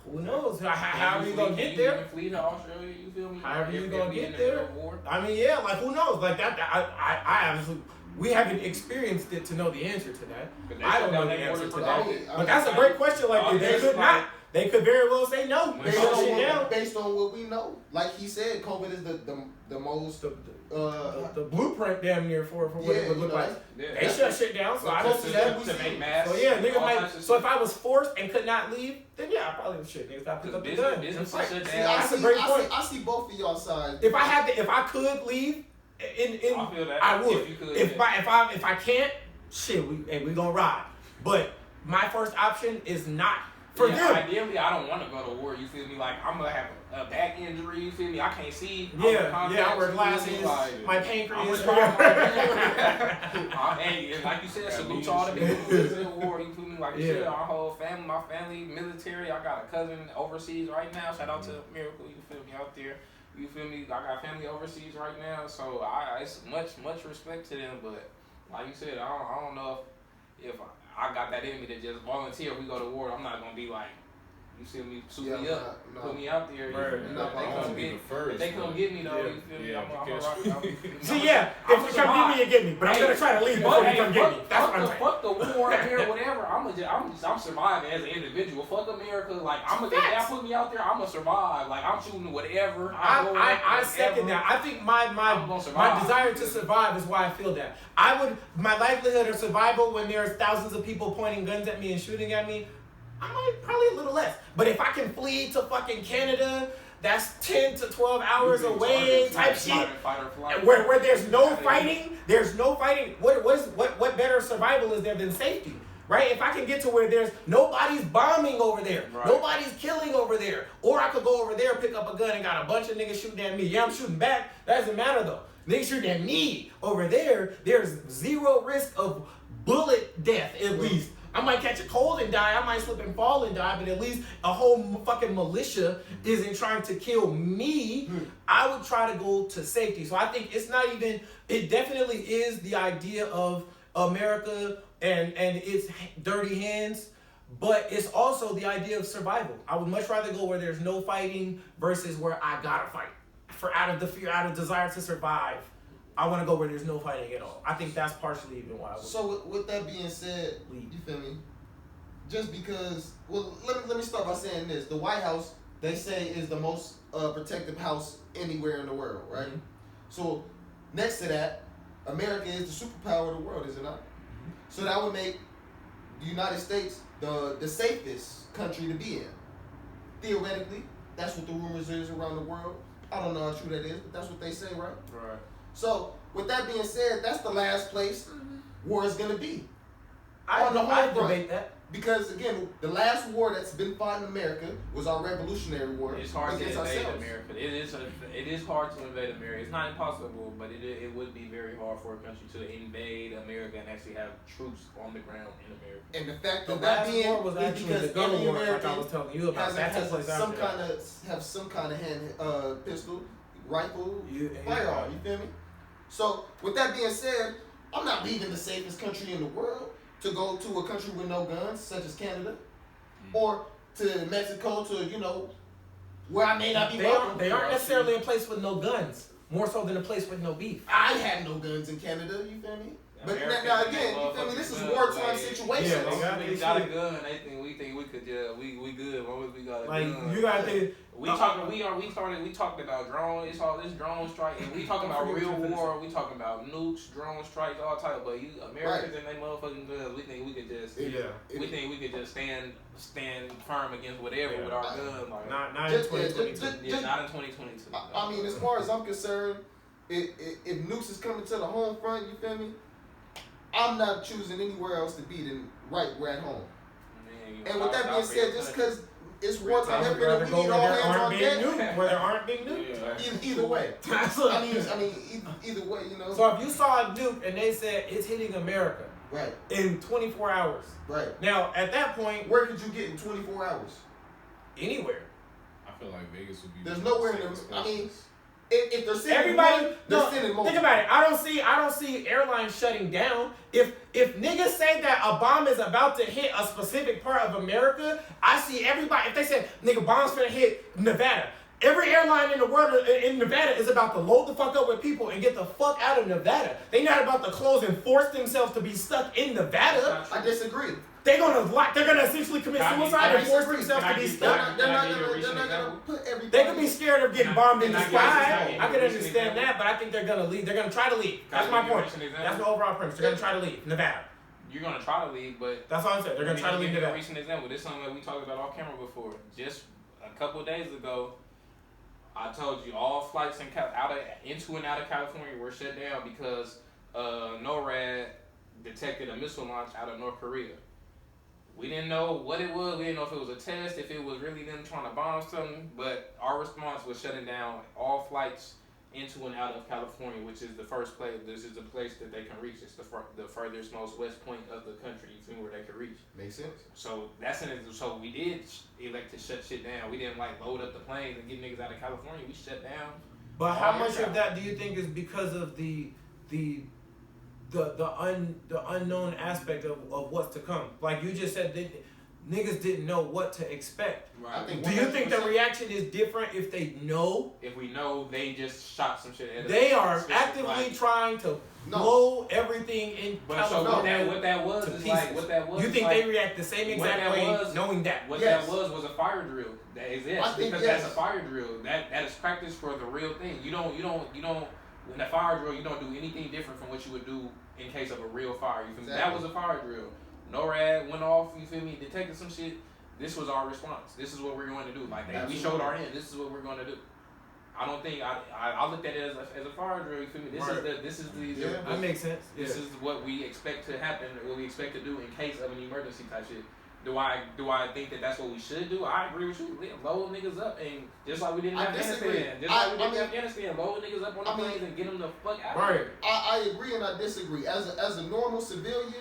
Who knows? How are Can you gonna can get you there? even flee to Australia? You feel me? However you If gonna we get in the there. middle of war? I mean, yeah, like who knows? Like that, I honestly, we haven't experienced it to know the answer to that. But they I don't shut know down the their answer border to for that. COVID. But that's a great question. Like they could not. They could very well say no. When They it's shut all shit down. Based on what we know, like he said, COVID is the most The blueprint damn near for what it would look like. Yeah. They shut shit down, so I don't see that. to make masks. So yeah, niggas all might. types of So shit. if I was forced and could not leave, then yeah, I probably would shit. Niggas got to pick up the gun. business and fight. shut See, down. That's a great point. I see both of y'all sides. If I could leave, I feel that. I would. If you could, If yeah. if I can't, shit, we gonna ride. But my first option is not for Yeah, them. Ideally, I don't want to go to war. You feel me? Like I'm gonna have a back injury. You feel me? I can't see. Yeah, I wear glasses. You feel me? Like, My I'm pancreas. gonna try hey, and like you said, salute to all the people who live in the war. You feel me? Like you Yeah. said, our whole family, my family, military. I got a cousin overseas right now. Shout out to Miracle. You feel me out there? You feel me? I got family overseas right now, so it's much respect to them. But like you said, I don't know if I got that in me to just volunteer. If we go to war, I'm not gonna be like, you feel me, suit me up, put me out there. Right. You know, if they come get me though, you feel me? Yeah, I'm because- rock. See, yeah, if you come get me, you get me. But I'm gonna try to leave before you come get me. That's what I'm saying. Fuck the war here, whatever. I'm surviving as an individual. Fuck America. Like if they put me out there, I'm gonna survive. Like I'm shooting whatever. I second that. I think I'm gonna my survive. desire to survive is why I feel that. My likelihood of survival when there's thousands of people pointing guns at me and shooting at me, I might probably a little less. But if I can flee to fucking Canada, that's 10 to 12 hours away type shit. Fight or flight. Where there's no fighting, what better survival is there than safety? Right? If I can get to where there's nobody's bombing over there, Right. nobody's killing over there, or I could go over there, pick up a gun and got a bunch of niggas shooting at me. Yeah, I'm shooting back. That doesn't matter though. Niggas shooting at me over there, there's zero risk of bullet death at least. I might catch a cold and die. I might slip and fall and die, but at least a whole fucking militia isn't trying to kill me. I would try to go to safety. So I think it's not even, it definitely is the idea of America and its dirty hands, but it's also the idea of survival. I would much rather go where there's no fighting versus where I gotta fight. Out of the fear, out of desire to survive. I want to go where there's no fighting at all. I think that's partially even why I would. So with that being said, you feel me? Just because, well, let me start by saying this: the White House, they say, is the most protective house anywhere in the world, right? Mhm. So next to that, America is the superpower of the world, is it not? Mm-hmm. So that would make the United States the safest country to be in. theoretically, that's what the rumors is around the world. I don't know how true that is, but that's what they say, right? Right. So, with that being said, that's the last place war is gonna be. I On the don't I home front. debate that. Because again, the last war that's been fought in America was our Revolutionary War It's hard to against invade ourselves. America. It is hard to invade America. It's not impossible, but it would be very hard for a country to invade America and actually have troops on the ground in America. And the fact The of that last being war was is actually because the gun every war, like I American was telling you about. That took place some after that. kind of hand pistol, rifle, Yeah. firearm. You feel me? So with that being said, I'm not leaving the safest country in the world to go to a country with no guns, such as Canada, or to Mexico, to where I may not be welcome. They aren't necessarily a place with no guns. More so than a place with no beef. I had no guns in Canada. You feel me? But America, now again, you feel me? This is wartime situation. Yeah, they got we this got a shit. gun. We think we could. We good. As long as we got a Like gun. you gotta think. We talked about drone. It's all this drone strike, and we talking about real war. We talking about nukes, drone strikes, all type. But you Americans and they motherfucking guns. We think we could just. We think we could just stand firm against whatever with our gun. Like, Not in 2022. not in 2022. I mean, as far as I'm concerned, if nukes is coming to the home front, you feel me? I'm not choosing anywhere else to be than right where at home. Man, And with that being said, just because it's wartime, I'd everybody, rather we go need where all there hands aren't on being deck. nuked. Where there aren't being nuked. Yeah. Either way. That's what- I mean, either way, So if you saw a nuke and they said it's hitting America Right, in 24 hours, right. now at that point, Where could you get in 24 hours? anywhere. I feel like Vegas would be. There's one of nowhere the in the- safest I mean, places. If they're sending Everybody, one, they're no, sending multiple. think about it. I don't see airlines shutting down. If niggas say that a bomb is about to hit a specific part of America, I see everybody. If they said nigga bomb's gonna hit Nevada, every airline in the world in Nevada is about to load the fuck up with people and get the fuck out of Nevada. They not about to close and force themselves to be stuck in Nevada. I disagree. They're gonna essentially commit suicide and force themselves to be stuck. They're not gonna put everybody. They could be scared of getting bombed in the Can I give you sky. an I can example? understand that, but I think they're gonna leave. They're gonna try to leave. That's my point. That's the overall premise. They're gonna try to leave Nevada. You're gonna try to leave, but That's all I'm saying. They're gonna try to leave give you a Nevada. recent example. This is something that we talked about off camera before. Just a couple of days ago, I told you all flights into and out of California were shut down because NORAD detected a missile launch out of North Korea. We didn't know what it was. We didn't know if it was a test, if it was really them trying to bomb something. But our response was shutting down all flights into and out of California, which is the first place. This is the place that they can reach. It's the furthest, most west point of the country. You see where they can reach. Makes sense. So so we did elect to shut shit down. We didn't load up the planes and get niggas out of California. We shut down. But how much of that do you think is because of the unknown aspect of what's to come? Like you just said, niggas didn't know what to expect. Right. I think Do you think the 100%. reaction is different if they know? If we know they just shot some shit at us? They are Specific actively flight. trying to No. blow everything in But so California. what that was to is pieces. like what that was. You is think like, they react the same what exact that way, was- knowing that? What Yes. that was a fire drill. That is it. I think Because yes. that's a fire drill. That is practice for the real thing. You don't in a fire drill you don't do anything different from what you would do in case of a real fire. You feel me? That Exactly. was a fire drill. NORAD went off, you feel me, detected some shit. This was our response. This is what we're going to do. Like we Absolutely. showed our hand. This is what we're going to do. I don't think I looked at it as a fire drill. You feel me? This is the Yeah. That makes sense. This is what we expect to happen, what we expect to do in case of an emergency type shit. Do I think that that's what we should do? I agree with you. Load niggas up, and just like we did in I disagree. Afghanistan, just like we did I in mean- Afghanistan, load niggas up on the I mean- planes and get them the fuck out. Right. I agree and I disagree. As a normal civilian,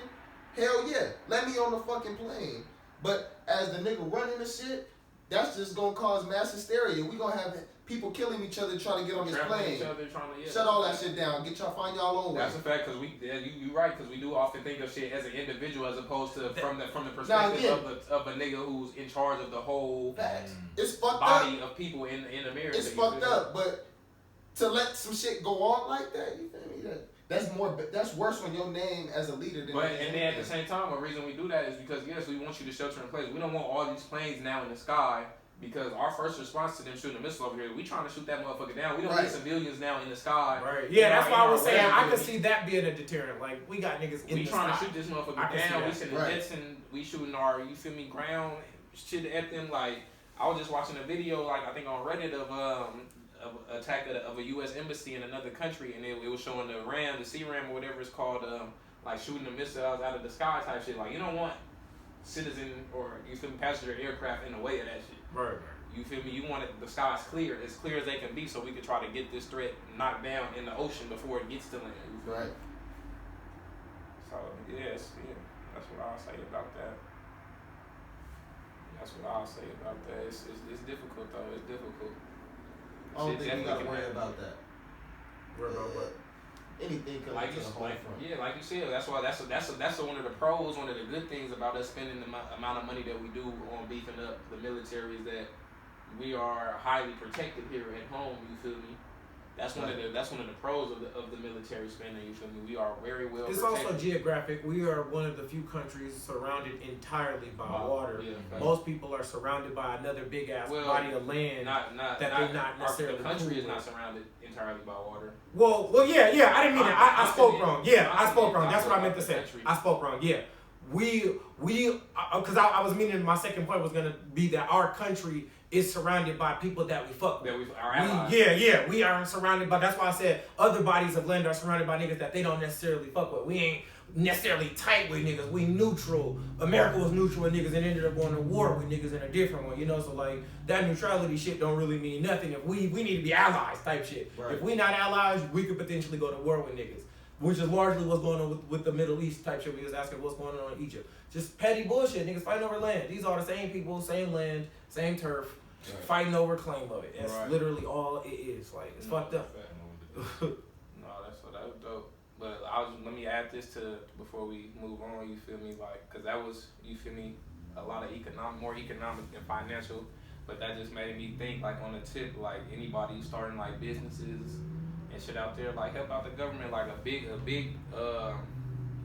hell yeah, let me on the fucking plane. But as the nigga running the shit, that's just gonna cause mass hysteria. We gonna have people killing each other trying to get on this Trampling plane. each other, trying to, Shut all that shit down. Get y'all find y'all own way. That's a fact, because you right, because we do often think of shit as an individual as opposed to from the perspective again, of a nigga who's in charge of the whole Facts. It's fucked body up. of people in America. It's you fucked feel me? up. But to let some shit go on like that, you feel me? That's worse on your name as a leader than. But and then at the same time, a reason we do that is because yes, we want you to shelter in place. We don't want all these planes now in the sky because our first response to them shooting a missile over here, we trying to shoot that motherfucker down. We don't Right. need civilians now in the sky. Right. Yeah, that's why I was saying I could could see that being a deterrent. Like we got niggas in We the trying sky. to shoot this I motherfucker can see down. that. We sending Right. jets and we shooting our, you feel me, ground shit at them. Like I was just watching a video, like I think on Reddit of attack of a U.S. embassy in another country, and it was showing the RAM, the C-RAM or whatever it's called, like shooting the missiles out of the sky type shit. Like you don't want citizen or you feel me, passenger aircraft in the way of that shit. Right. You feel me? You want it, the skies clear, as clear as they can be, so we can try to get this threat knocked down in the ocean before it gets to land. You feel me? Right. So yes, yeah, that's what I'll say about that. That's what I'll say about that. It's difficult though. It's difficult. I don't Shit think we definitely gotta can worry happen. about that. Worry about what? Anything coming Like to you, the home like, front. yeah, like you said, that's why that's one of the pros, one of the good things about us spending the amount of money that we do on beefing up the military is that we are highly protected here at home. You feel me? That's one of the pros of the military spending. You feel me? We are very well. It's protected. also geographic. We are one of the few countries surrounded entirely by water. Yeah, Most people are surrounded by another big ass Well, body of land. not they're not necessarily the country cool is not with. surrounded entirely by water. Well, yeah. I didn't mean that. I spoke wrong. Yeah, I spoke wrong. That's what I meant to say. Country. I spoke wrong. Yeah, we, because I was meaning my second point was gonna be that our country is surrounded by people that we fuck with. That we are allies. We are surrounded by. That's why I said other bodies of land are surrounded by niggas that they don't necessarily fuck with. We ain't necessarily tight with niggas. We neutral. America was neutral with niggas and ended up going to war with niggas in a different one. You know, so like that neutrality shit don't really mean nothing. If we need to be allies type shit. Right. If we not allies, we could potentially go to war with niggas. Which is largely what's going on with the Middle East type shit. We was asking what's going on in Egypt. Just petty bullshit. Niggas fighting over land. These are the same people, same land, same turf. Right. Fighting over claim of it. That's Right. literally all it is. Like it's fucked up. No, that's dope. But let me add this to before we move on. You feel me? Like, cause that was, you feel me, a lot of more economic than financial. But that just made me think, like, on the tip, like anybody starting like businesses and shit out there, like help out the government. Like a big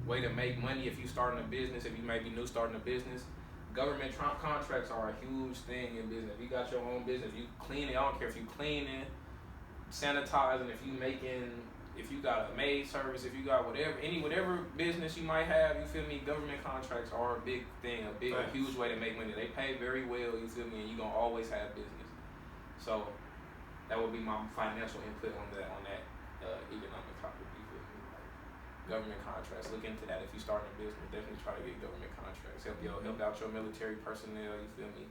way to make money if you starting a business. If you may be new starting a business. Government contracts are a huge thing in business. If you got your own business, you cleaning, I don't care if you cleaning, sanitizing, if you got a maid service, if you got whatever business you might have, you feel me, government contracts are a big thing, a huge way to make money. They pay very well, you feel me, and you're gonna always have business. So that would be my financial input on that economic topic, you feel me? Like, government contracts, look into that. If you start a business, definitely try to get government contracts. Help out your military personnel, you feel me?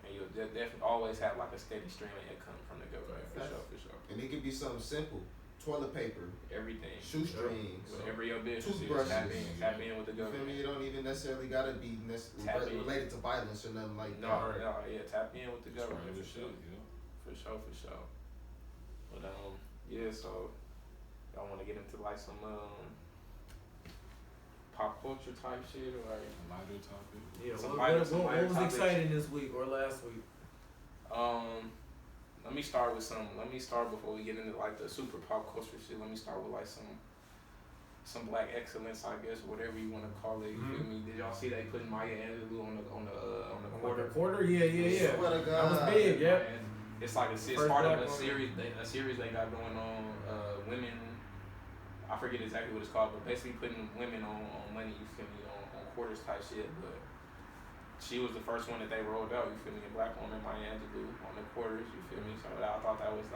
And you'll definitely always have like a steady stream of income from the government, for sure. And it could be something simple. Toilet paper, Everything. shoestrings, Whatever your business is, toothbrushes. tap in with the you feel government. me? It don't even necessarily gotta be Tap in. related to violence or nothing like No, that. yeah, tap in with the government, Right, for sure. yeah. For sure. But yeah, so y'all wanna get into like some pop culture type shit or like A lighter topic. Yeah. Some What lighter was topics. exciting this week or last week? let me start before we get into like the super pop culture shit. Let me start with like some black excellence, I guess, whatever you want to call it. You feel me? Did y'all see they putting Maya Angelou on the quarter? Quarter? Yeah. Swear to That God. was big, yeah. It's like it's First part of black a woman. series they got going on. Women, I forget exactly what it's called, but basically putting women on money. You feel me? On quarters type shit, but. She was the first one that they rolled out, you feel me? A black woman, Maya Angelou, on the quarters, you feel me? So I thought that was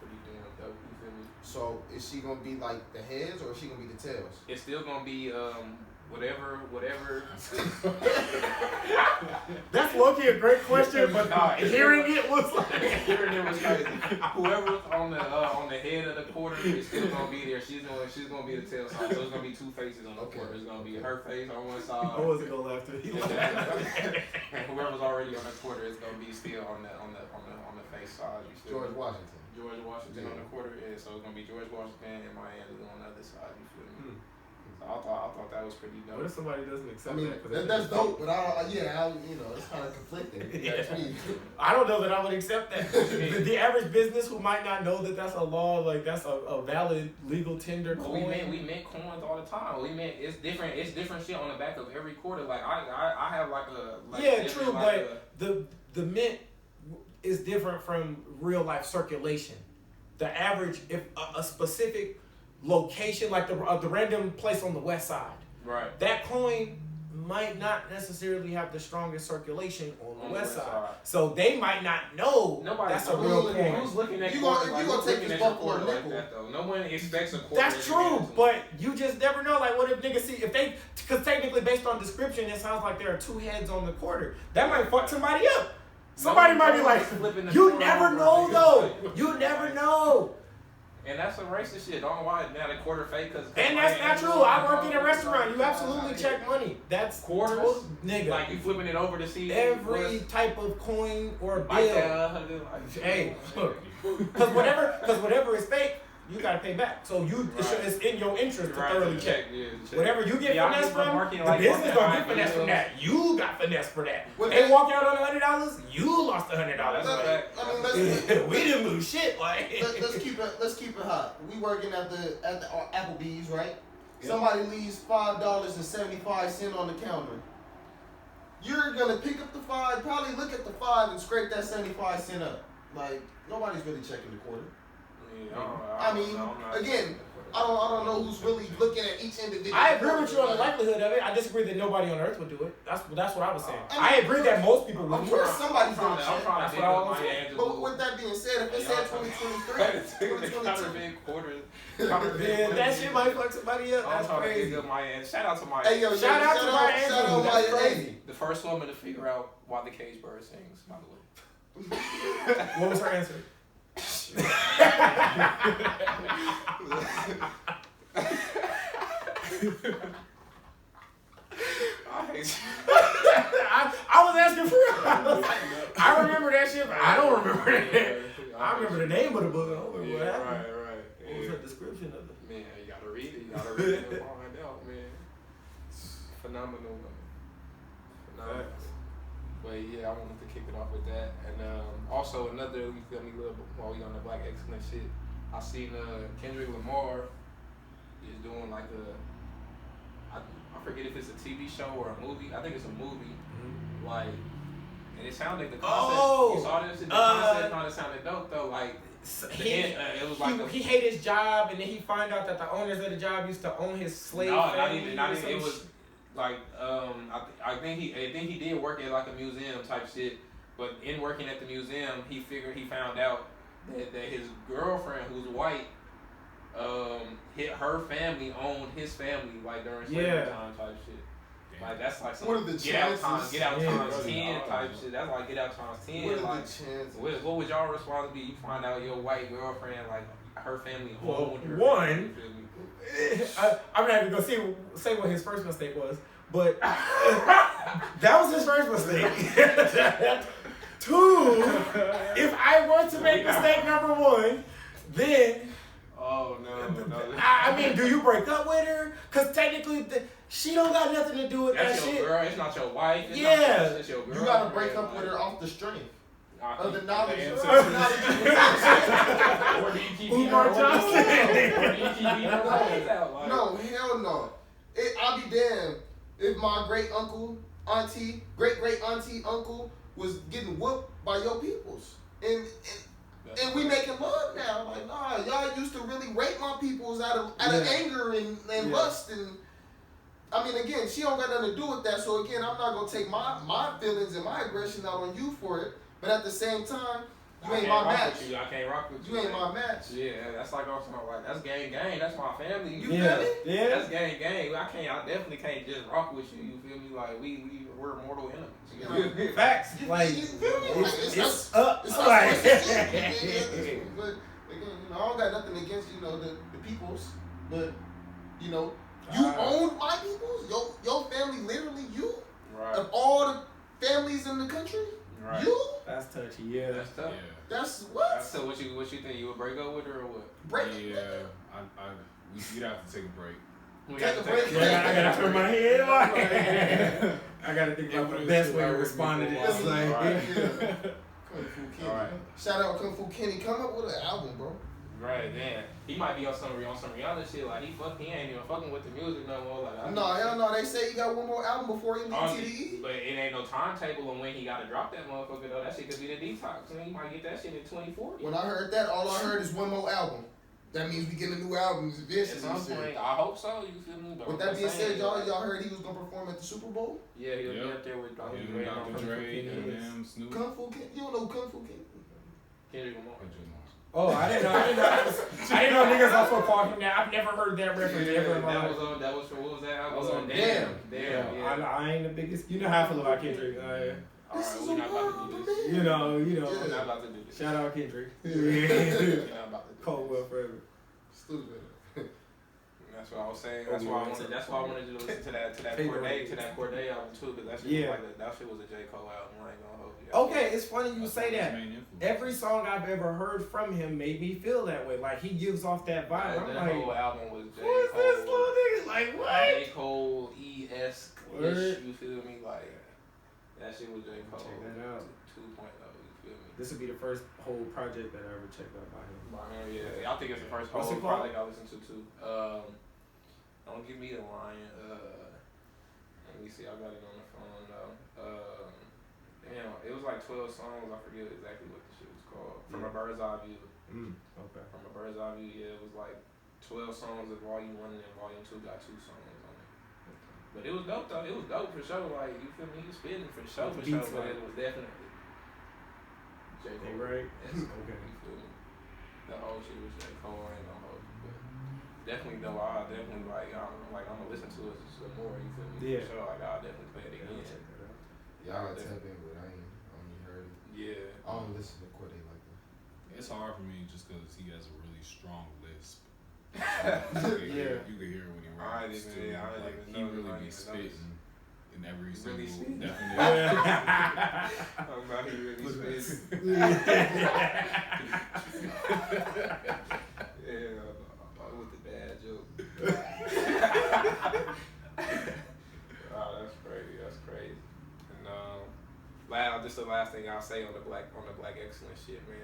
pretty damn dope, you feel me? So is she gonna be like the heads or is she gonna be the tails? It's still gonna be whatever. That's low-key a great question, but Nah, hearing it was like Hearing it was crazy. Whoever's on the head of the quarter is still gonna be there. She's gonna be the tail side. So it's gonna be two faces on the quarter. It's gonna be her face on one side. I wasn't gonna laugh at it. And whoever's already on the quarter is gonna be still on the face side. You feel George me? Washington. George Washington on the quarter, yeah. So it's gonna be George Washington and Maya Angelou on the other side. You feel me? So I thought that was pretty dope. What if somebody doesn't accept I mean, that? 'Cause they that's think dope, but it's kind of conflicting. if you ask me. I don't know that I would accept that. the average business who might not know that that's a law, like that's a valid legal tender But coin. we mint coins all the time. It's different shit on the back of every quarter. Like I have like a yeah, different, true, like but the mint is different from real life circulation. The average, if a specific location, like the random place on the west side, right. that coin might not necessarily have the strongest circulation on the On the west west side. side. So they might not know Nobody. that's a real coin. Who's looking at You quarter? gonna- Like, you gonna who's take looking this at your buck for a quarter like nickel. that though? No one expects a quarter. That's to be true, handsome. but you just never know. Like, what if niggas see if they? Because technically, based on description, it sounds like there are two heads on the quarter. That might fuck somebody up. Somebody might be like, Flipping the you quarter never over, know nigga. though. You never know. And that's some racist shit. Don't know why now the quarter fake. Cause And that's not true. I work in a restaurant. You absolutely check money. That's Quarters? nigga. Like you flipping it over to see Every what's type of coin or like bill. that. Like, Hey, look, because whatever is fake, you gotta pay back. So it's in your interest to right, thoroughly check. Yeah, check. Whatever you get Yeah, I'm finesse just from, marking the like business marking gonna high get finesse from bills. that. You got finesse for that. Well, They that- walk out on $100, you lost $100. That's a Like, fact. I mean, we didn't lose shit. Like, let's keep it hot. We working at the Applebee's, right? Yep. Somebody leaves $5.75 on the counter. You're gonna pick up the $5, probably look at the $5 and scrape that 75 cents up. Like nobody's really checking the quarter. I mean, again, I don't know who's really looking at each individual. I agree with you on the Like, likelihood of it. I disagree that nobody on earth would do it. That's what I was saying. I mean, I agree that most people Of wouldn't. course, somebody's I'm gonna check. trying That's to what I think was of my saying. age. But with that being said, if it said 2023, 2022. Big quarters. Man, that shit might fuck somebody up. I'm That's trying to crazy. think of my aunt. Shout out to my Hey yo, Shout out to Maya Angelou. Shout out That's Maya crazy. Angelou. the first woman to figure out why the cage bird sings, by the way. What was her answer? I was asking for real. I remember that shit, but I don't remember that. I remember the name of the book. I don't remember what happened. Right. What was the description of it? Man, you gotta read it. You gotta read it and find out, man. Phenomenal, man. Phenomenal. But yeah, I wanted to kick it off with that. And also another, you feel me, little while we on the Black Excellence shit, I seen Kendrick Lamar is doing like I forget if it's a TV show or a movie. I think it's a movie. Like, and it sounded like the concept. You saw this? The concept kind of sounded dope though. Like, it was like he hated his job, and then he found out that the owners of the job used to own his slave family. Not even. It was like I think he did work at like a museum type shit. But in working at the museum, he found out that his girlfriend, who's white, her family owned his family like during slavery time type shit. Like that's like some What are the get out chances? times 10 type shit. That's like get out times 10. What are Like, the chances? what would y'all response be? You find out your white girlfriend, like her family Well, owned her. one- You feel me? I'm not even gonna say what his first mistake was, but that was his first mistake. Two, if I were to make mistake number one, then Oh no. I mean, do you break up with her? Cause technically, she don't got nothing to do with That's that your shit. girl. It's not your wife. It's Yeah. not it's your girl. You gotta break up with her off the strength of the knowledge. Or do you keep Umar beating her? Johnson. Or do you keep beating her brains out? Like, No, hell no. I'll be damned if my great uncle, auntie, great auntie, uncle was getting whooped by your peoples. And we making love now. Like, nah, y'all used to really rape my peoples out of anger and lust. And I mean, again, she don't got nothing to do with that. So again, I'm not gonna take my feelings and my aggression out on you for it. But at the same time, you ain't my match. I can't rock with you. You ain't my match. Yeah, that's like also like that's gang. That's my family. You feel me? Yeah. That's gang. I definitely can't just rock with you. You feel me? Like we're mortal enemies. You know? Yeah. Facts. Like, You feel me? Like, it's up. It's Like, like, but again, I don't got nothing against the peoples, but you owned my peoples. Your family, literally you. Right. Of all the families in the country, Right. you. that's touchy. Yeah. That's tough. That's what. So what you think? You would break up with her or what? Break. Yeah, we'd have to take a break. We Take have a to break. Yeah, I gotta turn my head. Like, I gotta think about the best way to respond to this. Like, Right. Kung Fu Kenny. Alright. Shout out Kung Fu Kenny. Come up with an album, bro. Right, man. He might be on some Rihanna shit. Like he ain't even fucking with the music no more. Like No, hell no. They say he got one more album before he leaves Honestly, TDE. but it ain't no timetable on when he gotta drop that motherfucker though. That shit could be the detox. Man, he might get that shit in 2040. When I heard that, all I heard is one more album. that means we getting a new album At eventually. some point, I hope so. You feel me? But With I'm that being just saying, said, y'all heard he was gonna perform at the Super Bowl? Yeah, he'll be Yep. up there with Dr. Him, Dre. Dr. on Dre, King is. Eminem, Snoop, Kung Fu King? You don't know Kung Fu King? Kendrick Lamar. Kendrick Lamar. Oh, I didn't know. I didn't know niggas also called him that. I've never heard that reference ever in my life. That was from what was that? That was on Damn. Yeah, Yeah. I ain't the biggest. You know how I feel about Kendrick. Alright, we're not about to do this. You know. We're not about to do this. Shout out Kendrick. We're not about to do Coldwell forever. Stupid. That's what I was saying. That's why I wanted you to listen to that Corday album too, because that shit was that shit was a J. Cole album. I ain't gonna hold you. Okay, it's funny you That's say one of his that. main influences. Every song I've ever heard from him made me feel that way. Like he gives off that vibe. I'm That like, whole album was J. who is Cole. this little nigga? Like what? J. Cole E-esque. Word. You feel me? Like that shit was J. Cole. Check that out. 2.0. You feel me? This would be the first whole project that I ever checked out by him. Yeah, I think it's the first What's whole it called? project I listened to too. Don't give me the line. Let me see. I got it on the phone though. Damn, it was like 12 songs. I forget exactly what the shit was called. From a Bird's Eye View. Okay. From a Bird's Eye View, yeah, it was like 12 songs in Volume 1 and then Volume 2 got 2 songs on it. But it was dope though. It was dope for sure. Like you feel me? He was spitting for sure, for sure. Beats But like- it was definitely J. They Cole. right? Okay. You feel me? The whole shit was J. Cole. I ain't gonna hold you, but definitely though. I definitely I'm gonna listen to it some more. You feel me? Yeah. For sure. Like I'll definitely play it again. Y'all tap in, but I only heard it. Yeah. I don't listen to Corday like that. It's hard for me just because he has a really strong lisp. Yeah. You can hear it when he I raps didn't too. even- I didn't Like even he know- really I be didn't even notice. spitting in every Really single spitting? definition. I'm about to really spit. Yeah, with the dad joke. Oh, that's crazy. That's crazy. And just the last thing I'll say on the black excellence shit, man.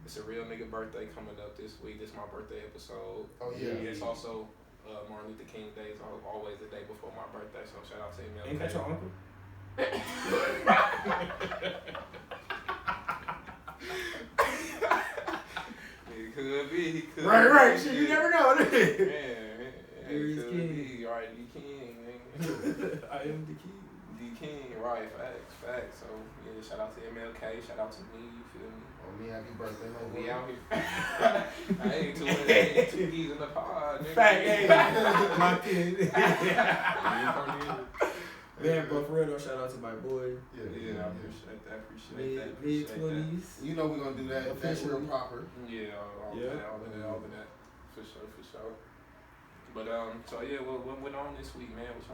It's a real nigga birthday coming up this week. This is my birthday episode. Oh yeah. It's also Martin Luther King Day. It's always the day before my birthday. So shout out to him. Ain't that your uncle? He could be. He could. Right. be. Shit, you never know. Man, Here he is could King. be. Right, you king, man. I am the king. D King, right? Facts. So yeah, shout out to MLK. Shout out to me. You feel me? Oh me, happy birthday, my We boy. out here. I ain't two keys in the pod. Nigga. Fact, hey, my kid. Yeah, Man, but for real though, shout out to my boy. I appreciate that. Mid 20s. You know we're gonna do that. That's real proper. Yeah, all of that. For sure. But so yeah, what went on this week, man? What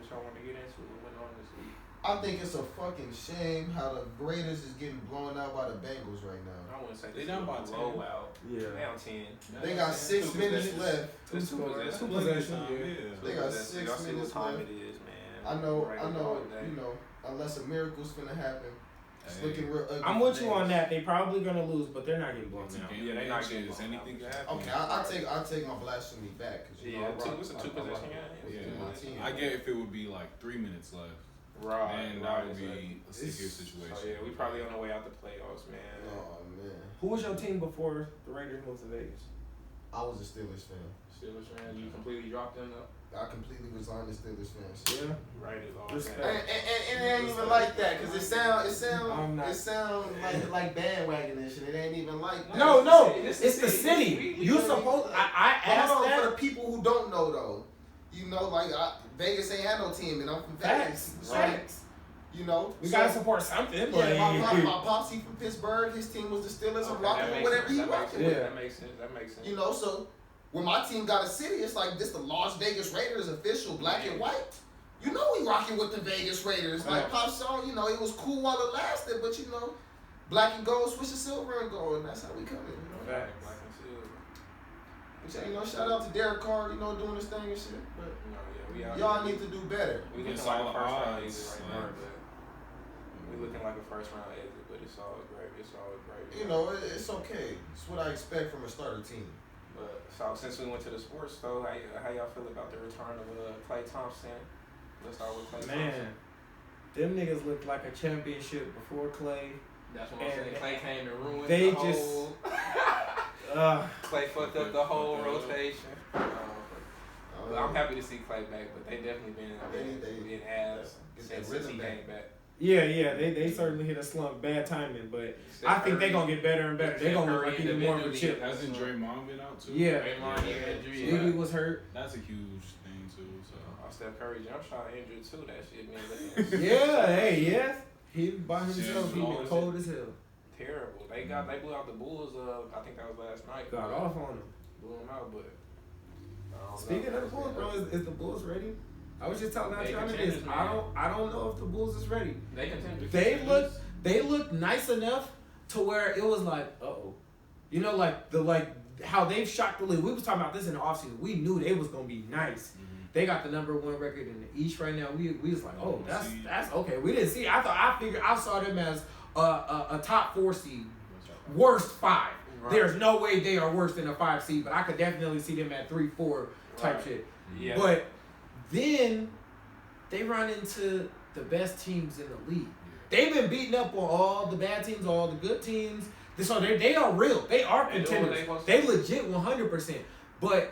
y'all want to get into? What went on this week? I think it's a fucking shame how the Raiders is getting blown out by the Bengals right now. I wouldn't say They this down is by a 10. blowout. Yeah. Down 10. They got 6 minutes left. Two possessions. Two possessions, yeah. They got 6 Y'all see minutes what time left. it is, man. I know, Right all day. you know, unless a miracle's finna happen, it's Hey. looking real ugly. I'm for with you on Bengals. that. They probably gonna lose, but they're not getting blown It's a out. game Yeah, they of not inches. getting Anything blown can out. happen. Okay, I'll take my blasphemy back because you know Yeah, it's a two-possession game. Yeah, I get if it would be like 3 minutes left. Right. Then that would be a stickier So situation. yeah, we probably on the way out the playoffs, man. Oh man, Who was your team before the Raiders moved to Vegas? I was a Steelers fan. Steelers fan, you completely dropped them though. I completely resigned to Steelers fans. Yeah. Raiders all Respect. day. And it ain't even like that because I'm not- it sound like bandwagon and shit. It ain't even like that. No, It's it's the city. We You really- supposed. I But asked hold on, for that. the people who don't know though, you know, like Vegas ain't had no team, and I'm from Facts. Vegas. Facts. You know, We so- gotta support something. Yeah, Like, my pops, he from Pittsburgh. His team was the Steelers. I'm Okay, rocking that with makes whatever sense, he that makes rocking sense, with. Yeah. That makes sense. You know, so when my team got a city, it's like this the Las Vegas Raiders official, black and white. You know we rocking with the Vegas Raiders. Like Right. Pop song, you know, it was cool while it lasted, but you know, black and gold switch to silver and gold, and that's how we coming. You know? Black and silver. Which, you know, shout out to Derek Carr, you know, doing his thing and shit. But No, yeah, we out y'all here. need to do better. We looking Against like all a the first round odds, exit right like- now, but we looking like a first round exit, but it's all great. It's all great. You know, it's okay. It's what I expect from a starter team. But so since we went to the sports though, how y'all feel about the return of Klay Thompson? Let's start with Klay Thompson. man, them niggas looked like a championship before Clay. That's what I'm And saying. Klay came and ruined they the just- whole. Clay fucked up the whole rotation. But I'm happy to see Clay back, but they definitely been ass since he came back. Yeah, they certainly hit a slump, bad timing, but I think they're gonna get better and better. They're gonna look like even more of a chip. Hasn't Draymond been out too? Yeah. Draymond injury. Iggy was hurt. That's a huge thing too. So Steph Curry jump shot injured too. That shit been looking Yes. He by himself, he been cold as hell. terrible. They blew out the Bulls. I think that was last night. Got off on him. Blew them out, but. Speaking of the Bulls, bro, is the Bulls ready? I was just telling They Adriana this. contenders, man. I don't know if the Bulls is ready. They contenders. They look nice enough to where it was like, you know, like how they've shocked the league. We was talking about this in the offseason. We knew they was gonna be nice. Mm-hmm. They got the #1 record in the East right now. We was like, that's okay. We didn't see. I saw them as a top 4 seed, worst 5. Right. There's no way they are worse than a 5 seed, but I could definitely see them at 3-4 type shit. Yeah. But then they run into the best teams in the league. They've been beating up on all the bad teams, all the good teams. So they are real. They are contenders. They legit 100%. But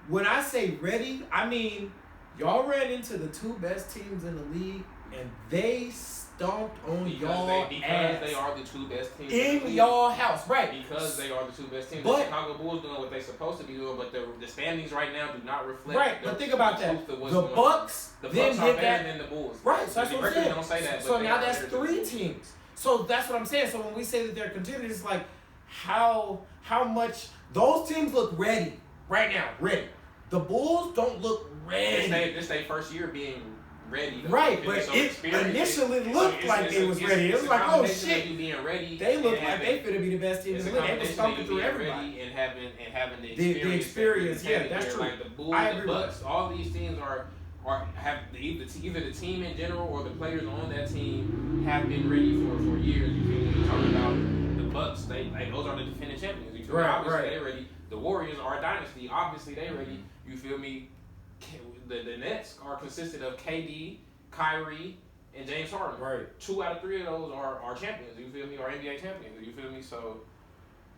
when I say ready, I mean y'all ran into the 2 best teams in the league, and they stomped on y'all ass. Because they are the 2 best teams in y'all house, right? Because they are the 2 best teams. But the Chicago Bulls doing what they're supposed to be doing, but the standings right now do not reflect. Right, but think about that. The Bucks are then better did that. than the Bulls. Right, so that's what I'm saying. Don't say that, so now that's 3 teams. So that's what I'm saying. So when we say that they're contenders, it's like how much those teams look ready right now. Ready. The Bulls don't look ready. This their first year being ready. Right, but it initially looked like they was ready. It was like, oh shit. Being ready. They look like they finna be the best team in the league. They was stomping through everybody. And having the experience. Yeah, that's true. Like the Bulls, the Bucks, all these teams have either the team in general or the players on that team have been ready for years. You feel me? When you talk about the Bucks, those are the defending champions. You feel me? Obviously they ready. The Warriors are a dynasty. Obviously they ready. You feel me? The Nets are consisted of KD, Kyrie, and James Harden. Right. 2 out of 3 of those are champions. You feel me? Or NBA champions. You feel me? So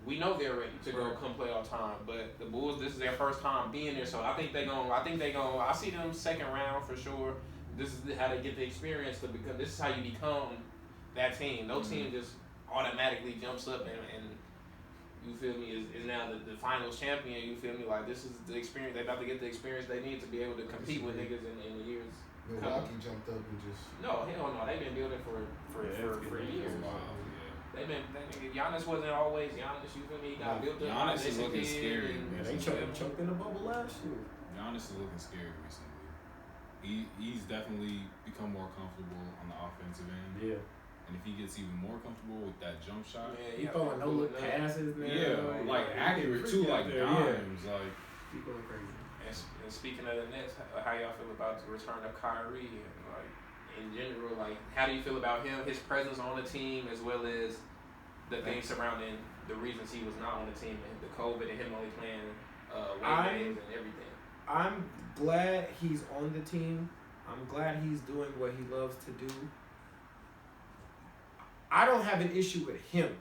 we know they're ready to go come playoff time. But the Bulls, this is their first time being there. So I think they gonna. I see them second round for sure. This is how they get the experience to become. This is how you become that team. No team just automatically jumps up and you feel me, is now the finals champion. You feel me? Like, this is the experience. They're about to get the experience they need to be able to compete with niggas in the years. Milwaukee jumped up and just. No, hell no. They've been building for years. Wow, Giannis wasn't always Giannis. You feel me? He got built up. Giannis is looking scary. They choked in the bubble last year. Giannis is looking scary recently. He's definitely become more comfortable on the offensive end. Yeah. And if he gets even more comfortable with that jump shot, he throwing no look passes now. Yeah, like accurate too, like dimes, like. Keep going crazy. And speaking of the Nets, how y'all feel about the return of Kyrie? And like in general, like how do you feel about him, his presence on the team, as well as the things surrounding the reasons he was not on the team, and the COVID and him only playing away games and everything? I'm glad he's on the team. I'm glad he's doing what he loves to do. I don't have an issue with him.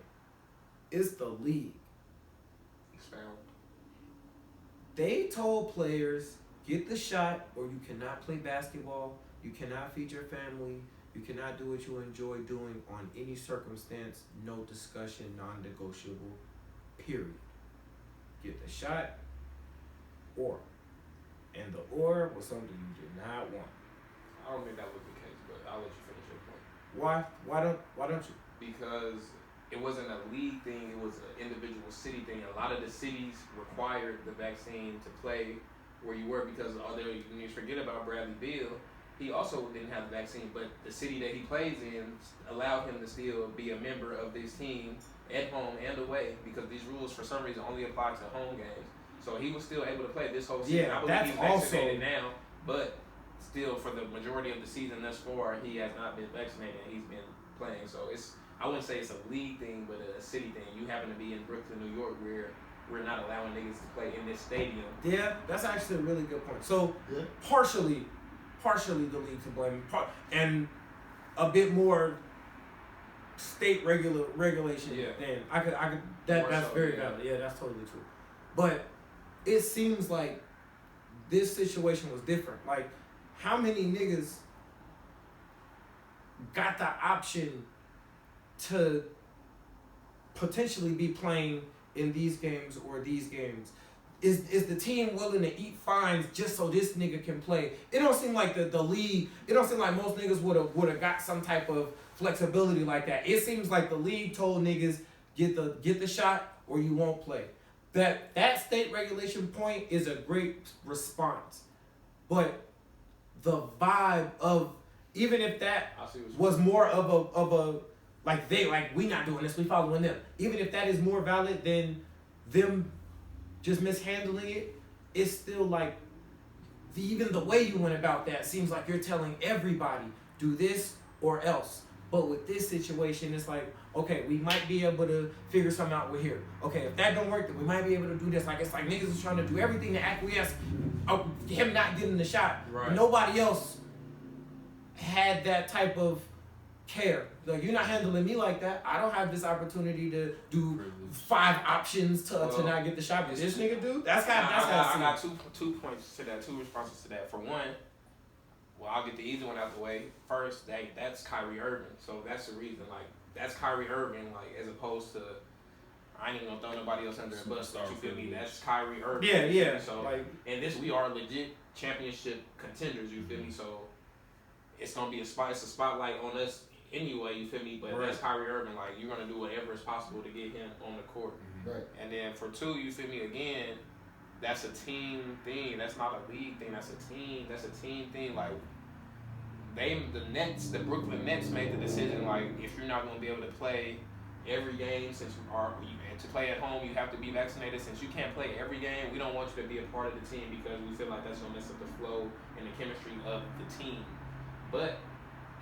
It's the league. Expound. They told players, get the shot or you cannot play basketball, you cannot feed your family, you cannot do what you enjoy doing on any circumstance, no discussion, non-negotiable, period. Get the shot and the or was something you did not want. I don't think that was the case, but I'll let you finish your point. Why don't you? Because it wasn't a league thing, it was an individual city thing. A lot of the cities required the vaccine to play where you were because when you forget about Bradley Beal, he also didn't have the vaccine, but the city that he plays in allowed him to still be a member of this team at home and away because these rules for some reason only apply to home games. So he was still able to play this whole season. Yeah, I believe he's vaccinated now, but still for the majority of the season thus far, he has not been vaccinated and he's been playing. So I wouldn't say it's a league thing, but a city thing. You happen to be in Brooklyn, New York, where we're not allowing niggas to play in this stadium. Yeah, that's actually a really good point. So partially the league to blame, and a bit more state regulation, Yeah. then I could More that's so, very yeah. valid. Yeah, that's totally true. But it seems like this situation was different. Like, how many niggas got the option to potentially be playing in these games or these games? Is the team willing to eat fines just so this nigga can play? It don't seem like the league. It don't seem like most niggas would have got some type of flexibility like that. It seems like the league told niggas get the shot or you won't play. That state regulation point is a great response, but the vibe of, even if that I see what you was more of a like we not doing this, we following them. Even if that is more valid than them just mishandling it, it's still like even the way you went about that seems like you're telling everybody do this or else. But with this situation, it's like, okay, we might be able to figure something out with here. Okay, if that don't work, then we might be able to do this. Like, it's like niggas is trying to do everything to acquiesce of him not getting the shot. Right. Nobody else had that type of care. Like, you're not handling me like that. I don't have this opportunity to do Privilege. 5 options to Well, not get the shot. But this nigga do? That's how I got two points to that, 2 responses to that. For one, well, I'll get the easy one out the way first. That's Kyrie Irving, so that's the reason. Like, that's Kyrie Irving, like, as opposed to, I ain't even gonna throw nobody else under the bus. But you feel me? Superstar That's Kyrie Irving. Yeah, you feel yeah. me? So, Like, and this, we are legit championship contenders. You feel me? So it's gonna be it's a spotlight on us anyway. You feel me? But Right. that's Kyrie Irving. Like, you're gonna do whatever is possible to get him on the court. Right. And then for 2, you feel me, again, that's a team thing. That's not a league thing. That's a team. That's a team thing. Like, the Brooklyn Nets made the decision, like, if you're not gonna be able to play every game and to play at home, you have to be vaccinated. Since you can't play every game, we don't want you to be a part of the team because we feel like that's gonna mess up the flow and the chemistry of the team. But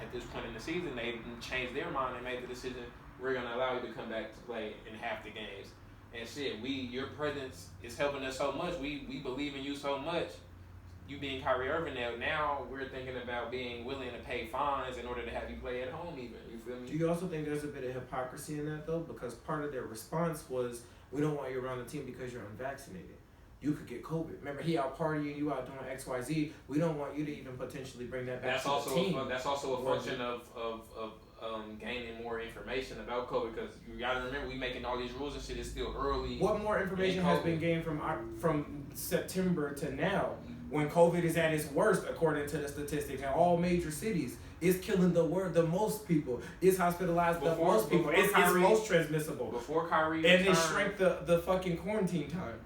at this point in the season, they changed their mind and made the decision, we're gonna allow you to come back to play in half the games. And shit, your presence is helping us so much. We believe in you so much. You being Kyrie Irving now we're thinking about being willing to pay fines in order to have you play at home even. You feel me? do you also think there's a bit of hypocrisy in that, though? Because part of their response was, we don't want you around the team because you're unvaccinated. You could get COVID. Remember, he out partying, you out doing XYZ. We don't want you to even potentially bring that back That's to also the team. that's also a function of gaining more information about COVID, because you gotta remember, we making all these rules and shit. It's still early. What more information has been gained from September to now, when COVID is at its worst, according to the statistics, in all major cities? It's killing the most people. It's hospitalized the most people. It's most transmissible. Before Kyrie And they returned, shrank the fucking quarantine time,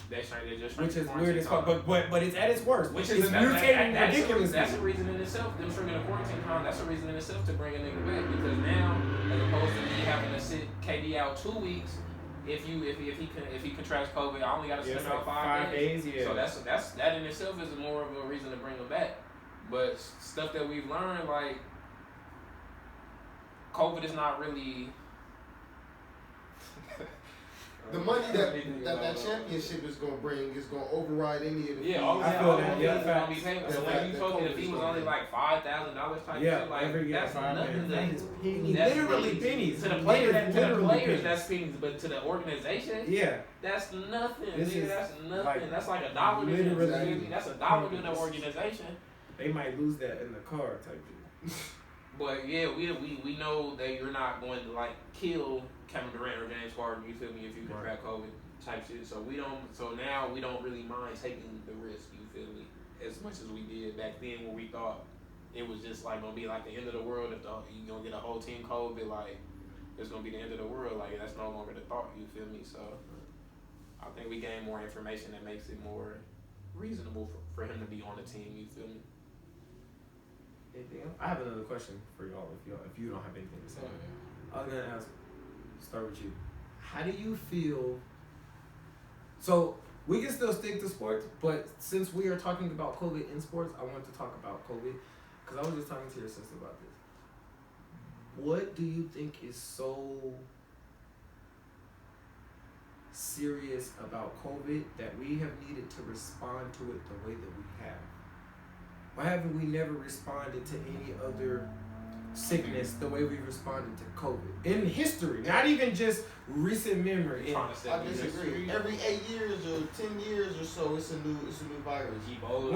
they just which is quarantine weird as fuck. time. But it's at its worst. Which It's is mutating ridiculously. That's a reason in itself. Them shrinking the quarantine time. That's a reason in itself to bring a nigga back, because now, as opposed to me having to sit KD out 2 weeks, if he contracts COVID, I only got to sit Yeah, it's him out like 5 days. Yeah. So that's that in itself is more of a reason to bring him back. But stuff that we've learned, like, COVID is not really. The money that championship is gonna bring is gonna override any of the Yeah, all fees. I feel that, fees yeah, is gonna be facts. paid. That's So fact. when you told me The the fee COVID was is only gonna like $5,000 type Yeah, shit, like every year, that's $5 nothing. million. That is pennies. That's Literally pennies. pennies. To the players, Literally that's pennies, but to the organization, Yeah. that's nothing. This Nigga, is that's nothing. like that's like $1 to them. literally You feel me? That's $1 to the pennies. organization. They might lose that in the car type shit. But yeah, we know that you're not going to like kill Kevin Durant or James Harden. You feel me? If you contract COVID type shit, so now we don't really mind taking the risk. You feel me? As much as we did back then, when we thought it was just like gonna be like the end of the world if you gonna get a whole team COVID, like it's gonna be the end of the world. Like, that's no longer the thought. You feel me? So I think we gain more information that makes it more reasonable for him to be on the team. You feel me? Anything else? I have another question for y'all. If you don't have anything to say, I was gonna ask. Start with you. How do you feel? So we can still stick to sports, but since we are talking about COVID in sports, I want to talk about COVID because I was just talking to your sister about this. What do you think is so serious about COVID that we have needed to respond to it the way that we have? Why haven't we never responded to any other sickness the way we responded to COVID in history, not even just recent memory. In, Trying to say I we disagree. just- Every 8 years or 10 years or so, it's a new virus. Ebola.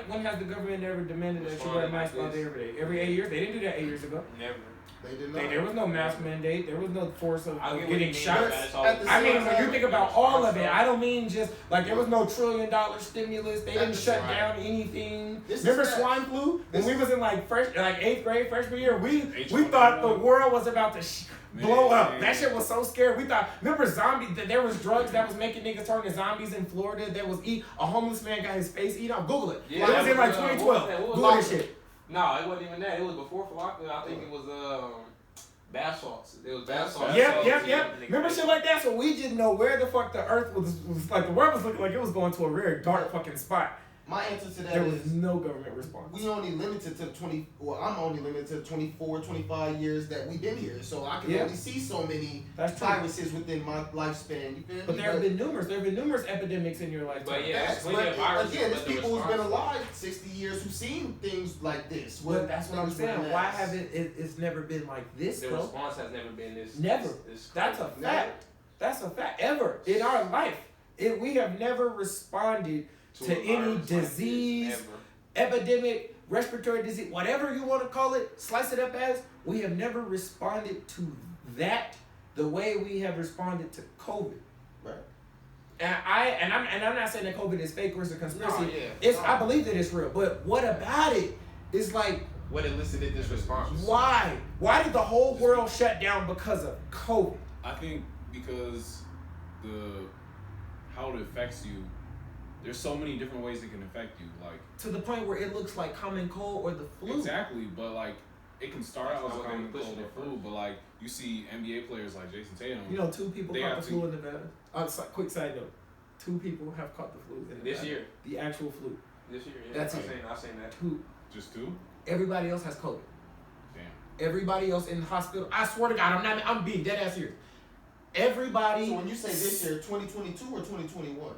when has the government ever demanded that you wear a mask all day every day? Every 8 years? They didn't do that 8 years ago. Never. They did not. There was no mask mandate. There was no force of I get what you getting mean, shots. but it's all- At the I mean, same when you time, think about all of it, I don't mean just like there was no $1 trillion stimulus. They didn't shut Right. down anything. This is Remember facts. swine flu? When This we is- was in like 8th grade, freshman year, we H1N1. thought the world was about to blow up. Man. That shit was so scary. We thought, remember zombies? There was drugs that was making niggas turn to zombies in Florida. There was a homeless man got his face eaten off. Google it. Yeah, it was in like what was 2012. that? What was Google that? this shit. No, it wasn't even that. It was before Flocka. I think it was bath salts. It was bath salts. Yep. Yeah, Remember shit like that? So we didn't know where the fuck the earth was like the world was looking like it was going to a very dark fucking spot. My answer to that There is was no government response. we only limited to 20. Well, I'm only limited to 24, 25 years that we've been here, so I can Yeah. only see so many That's true. viruses within my lifespan. You feel But me? there have been numerous epidemics in your lifetime. But yeah, Facts, plenty of but viruses, again, but there's the people who's been response- alive 60 years who've seen things like this. But that's what I'm niggas wearing saying. Why masks. haven't it's never been like this The though? response has never been this. Never. This That's a crazy. fact. That's a fact. Ever in our life, we have never responded to a any virus like this, disease, ever. epidemic, respiratory disease, whatever you want to call it, slice it up as. We have never responded to that the way we have responded to COVID. Right. And I'm not saying that COVID is fake or it's a conspiracy. No, yeah. It's No. I believe that it's real. But what about it? It's like What elicited this response? why? Why did the whole world shut down because of COVID? I think because how it affects you, there's so many different ways it can affect you. Like To the point where it looks like common cold or the flu. exactly, but like it can start out That's as a not what they common pushing cold or it flu, but like you see NBA players like Jason Tatum. You know, 2 people They caught the have flu to- in Nevada. Quick side note: 2 people have caught the flu in Nevada. This year. The actual flu. This year, yeah. That's I've it. seen that. 2. Just two? Everybody else has COVID. Damn. Everybody else in the hospital. I swear to God, I'm being dead ass serious. Everybody. So when you say this year, 2022 or 2021?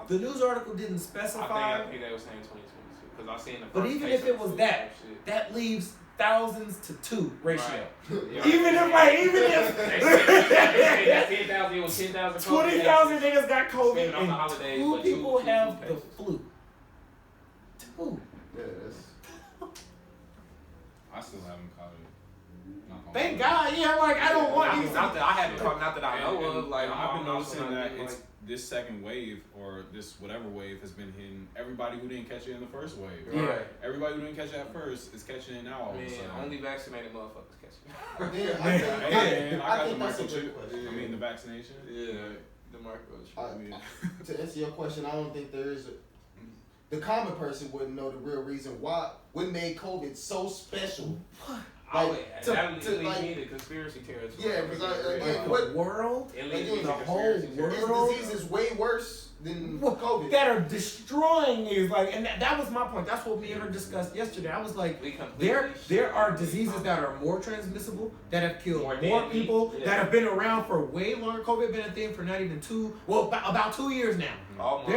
The news article didn't I specify. think they were saying 2022 because I seen the. But first even case if it of was flu that, type shit. that leaves thousands to 2 ratio. Right. Yeah. Even if They said that if 10,000, it was 10,000. 20,000 niggas got COVID Spending on and the holidays, 2 but people two have the cases. flu. 2. Yeah, that's. I still haven't caught it. Knock on Thank wood. God. Yeah, I'm like I don't want I these. mean, not that I haven't caught, not that I know And- of. and Like I've been I'm not noticing somebody that like- it's this second wave or this whatever wave has been hitting everybody who didn't catch it in the first wave. Yeah. Right. Everybody who didn't catch it at first is catching it now all of a Man, sudden. only vaccinated motherfuckers catch it. Yeah, Hey, I man, I got think the that's a microchip. good question. I mean the vaccination. Yeah, the microchip. I- mean, To answer your question, I don't think there is the common person wouldn't know the real reason what made COVID so special. I Like, would, to- that to, leads like- me to conspiracy territory. Yeah, because again, The what world It leads me again, to the whole conspiracy theories. world- this disease is way worse than COVID. that are destroying is like, and that was my point. That's what me and her discussed yesterday. I was like, We completely there are diseases that are more transmissible that have killed More more deadly, people yeah. that have been around for way longer. COVID been a thing for not even about 2 years now. almost.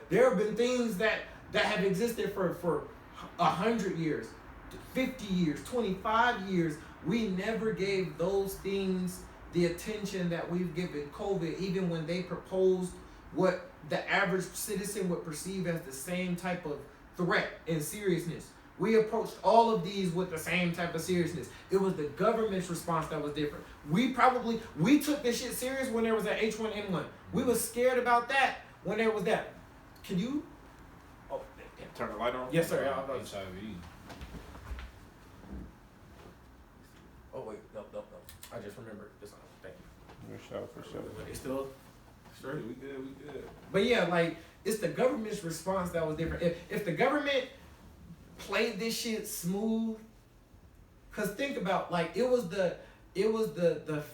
There have been things that have existed for 100 years, 50 years, 25 years. We never gave those things the attention that we've given COVID, even when they proposed what the average citizen would perceive as the same type of threat and seriousness. We approached all of these with the same type of seriousness. It was the government's response that was different. We took this shit serious when there was that H1N1. We was scared about that when there was that. Can you? Oh, damn. Turn the light on. Yes, sir. Yeah, I'll- HIV. Oh wait, no. I just remembered this one. Thank you. For sure. It's still straight. We good. But yeah, like it's the government's response that was different. If the government played this shit smooth, cause think about like it was the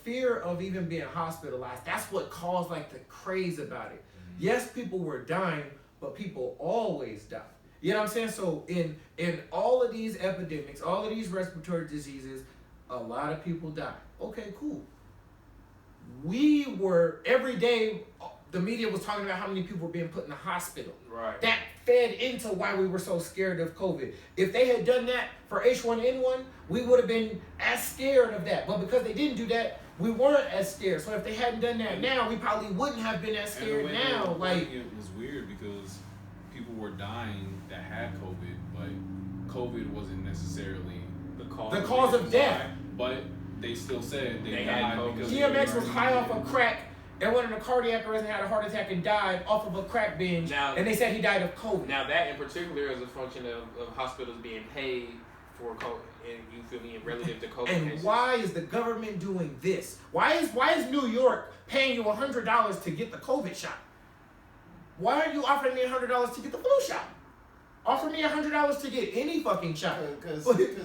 fear of even being hospitalized. That's what caused like the craze about it. Yes, people were dying, but people always die. You know what I'm saying? So in all of these epidemics, all of these respiratory diseases, a lot of people die. Okay, cool. We were every day the media was talking about how many people were being put in the hospital. Right. That fed into why we were so scared of COVID. If they had done that for H1N1, we would have been as scared of that. But because they didn't do that, we weren't as scared. So if they hadn't done that now, we probably wouldn't have been as scared and the way now. they were Like, reporting it was weird because people were dying that had COVID, but COVID wasn't necessarily The cause. the cause of death. But they still said they had died COVID. because DMX was they high off already of crack and went in a cardiac arrest and had a heart attack and died off of a crack binge. Now- And they said he died of COVID. Now that in particular is a function of hospitals being paid for COVID, and you feel me, relative to COVID And cases. why is the government doing this? Why is New York paying you $100 to get the COVID shot? Why are you offering me $100 to get the flu shot? Offer me $100 to get any fucking shot. Because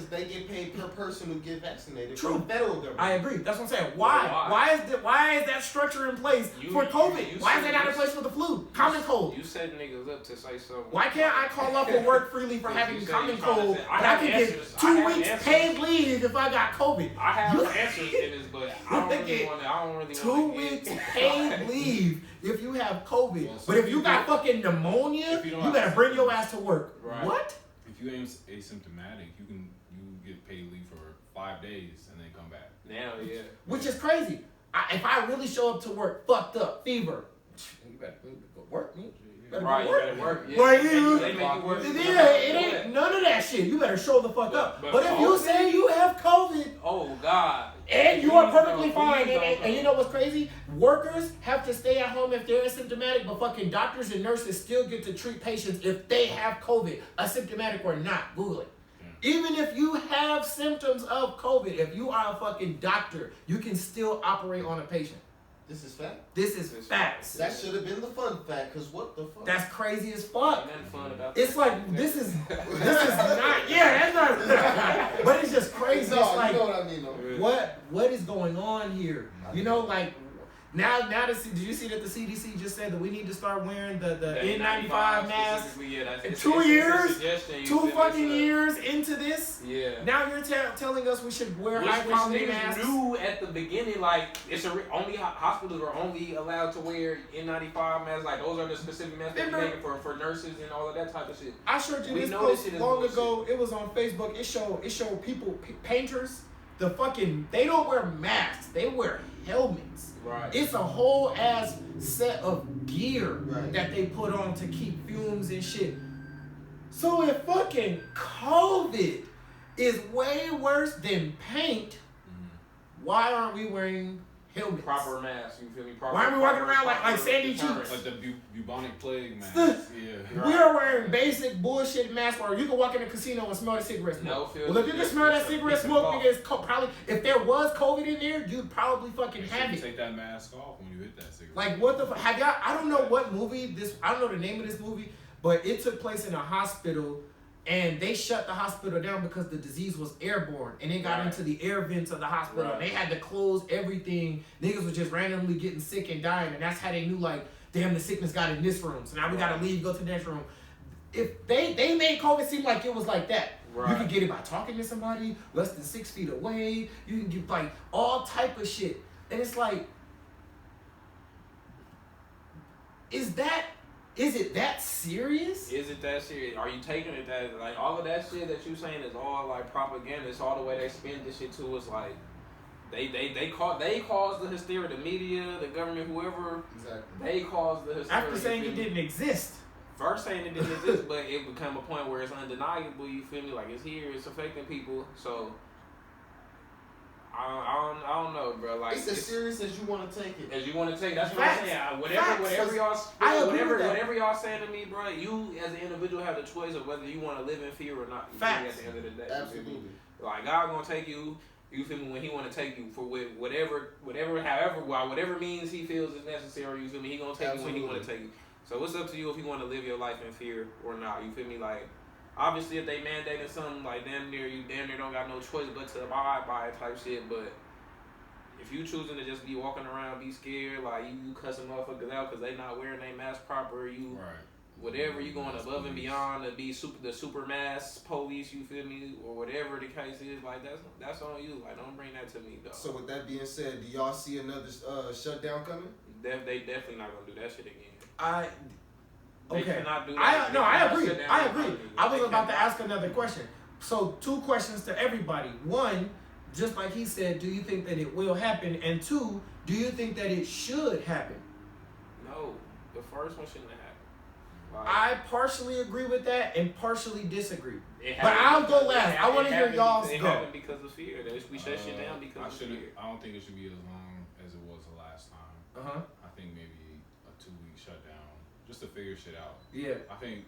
they get paid per person who get vaccinated. True. From the federal government. I agree. That's what I'm saying. Why? Why? Why is that structure in place for COVID? Why is that not in place for the flu? Common cold. You set niggas up to say something. Why can't I call off of work freely for You having said common you trying to cold, say- but I can get answers. I 2 have weeks answers. paid leave if I got COVID? I have You- answers to this, but I don't really want to. I don't really 2 want to weeks paid leave if you have COVID. Well, so but if if you you got don't- fucking pneumonia, if you you don't better have bring your symptoms. ass to work. Right. What? If you ain't asymptomatic, you get paid leave for 5 days and then come back. Now, yeah. Which is crazy. If I really show up to work fucked up, fever, you better go work, man. Better Right, go you work. better work. Yeah. Like, They you- make you work. Yeah, it ain't none of that shit. You better show the fuck up. But But if you COVID- say you have COVID Oh God. and you are Please perfectly don't, fine, please don't. and you know what's crazy? Workers have to stay at home if they're asymptomatic, but fucking doctors and nurses still get to treat patients if they have COVID, asymptomatic or not. Google it. Even if you have symptoms of COVID, if you are a fucking doctor, you can still operate on a patient. This is fact. This is facts. That should have been the fun fact, because what the fuck? That's crazy as fuck. Ain't nothing fun about It's like this is not. Yeah, that's not. But it's just crazy. No, It's like you know what I mean, though. what is going on here? You know, like now did you see that the CDC just said that we need to start wearing the N95 mask? specifically, yeah, that's- 2 it's a years, suggestion, you 2 feel me? fucking So- years into this. Yeah. Now you're telling us we should wear Which high quality niggas masks. knew at the beginning, like it's only hospitals are only allowed to wear N95 masks. Like those are the specific masks that Remember- making for nurses and all of that type of shit. I showed you We this know post this shit is long bullshit. ago. It was on Facebook. It showed people, painters. The fucking they don't wear masks. They wear helmets. Right. It's a whole ass set of gear Right. that they put on to keep fumes and shit. So if fucking COVID is way worse than paint, why aren't we wearing helmets? Proper masks. You feel me? Proper, Why are we walking around like proper Sandy deterrent. Cheeks? Like the bubonic plague mask. Right. We are wearing basic bullshit masks, or you can walk in a casino and smell the cigarette smoke. No filter, Well, if you can just- smell that just a cigarette piece of smoke, cloth. nigga, it's probably if there was COVID in there, you'd probably fucking You have should it. take that mask off when you hit that cigarette. Like what the fuck? Have y'all? I don't know what movie this. I don't know the name of this movie, but it took place in a hospital, and they shut the hospital down because the disease was airborne, and it got Right. into the air vents of the hospital. Right. They had to close everything. Niggas was just randomly getting sick and dying, and that's how they knew like, damn, the sickness got in this room, so now we gotta leave, go to the next room. If they made COVID seem like it was like that. You Right. can get it by talking to somebody less than 6 feet away. You can get like all type of shit, and it's like. Is it that serious? Is it that serious? Are you taking it that like all of that shit that you saying is all like propaganda? It's all the way they spin this shit to us like they caused the hysteria, the media, the government, whoever Exactly. they caused the hysteria. After saying you it feel me? didn't exist. First saying it didn't exist, but it become a point where it's undeniable. You feel me? Like it's here, it's affecting people. So I don't know, bro. Like It's as serious as you want to take it. as you want to take. That's what Facts. I'm saying. Facts. Whatever y'all, I agree with that. whatever y'all saying to me, bro. You as an individual have the choice of whether you want to live in fear or not. You feel me? Facts. At the end of the day, you feel me? Absolutely. Like God gonna take you. You feel me? When He want to take you for whatever means He feels is necessary. You feel me? He gonna take you when He want to take you. So it's up to you if you want to live your life in fear or not. You feel me? Like obviously if they mandated something like damn near don't got no choice but to abide by it type shit. But if you choosing to just be walking around, be scared, like you cussing motherfuckers out because they not wearing their mask proper, you Right. whatever, you going above and beyond to be the super mass police, you feel me, or whatever the case is, like that's on you. Like don't bring that to me, though. So with that being said, do y'all see another shutdown coming? They definitely not gonna do that shit again. They Okay. cannot do that. I They agree. cannot shut down I the agree. economy. I was They about to cannot. ask another question. So 2 questions to everybody. One, just like he said, do you think that it will happen? And 2, do you think that it should happen? No, the first one shouldn't have happened. Like, I partially agree with that and partially disagree. it But happened I'll go because- last. I wanna it hear happened y'all's because- go. It happened because of fear. We shut shit down because I of shouldn't. fear. I don't think it should be as long as it was the last time. Uh-huh. I think maybe a 2-week shutdown just to figure shit out. Yeah. I think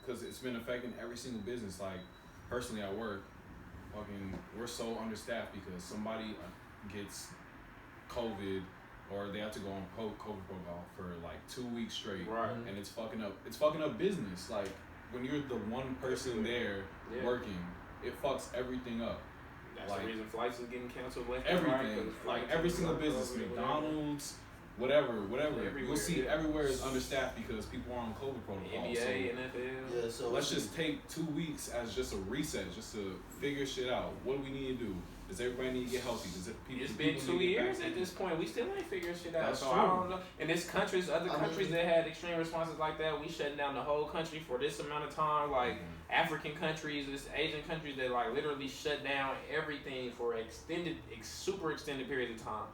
because it's been affecting every single business. Like personally at work, we're so understaffed because somebody gets COVID or they have to go on COVID protocol for like 2 weeks straight, Right. and it's fucking up business. Like when you're the one person there Yeah. working, it fucks everything up. That's Like, the reason flights is getting canceled left and right. Everything, 'cause like flights every is single up, business, whatever. McDonald's, whatever. Everywhere, You'll see yeah. everywhere is understaffed because people are on COVID protocol. NBA, So NFL. Yeah, so let's just take 2 weeks as just a reset, just to figure shit out. What do we need to do? Does everybody need to get healthy? It's been 2 years at this point. We still ain't figuring shit out. That's so true. I don't know. And there's other I countries mean- that had extreme responses like that. We shutting down the whole country for this amount of time. Like African countries, this Asian countries that like literally shut down everything for super extended periods of time.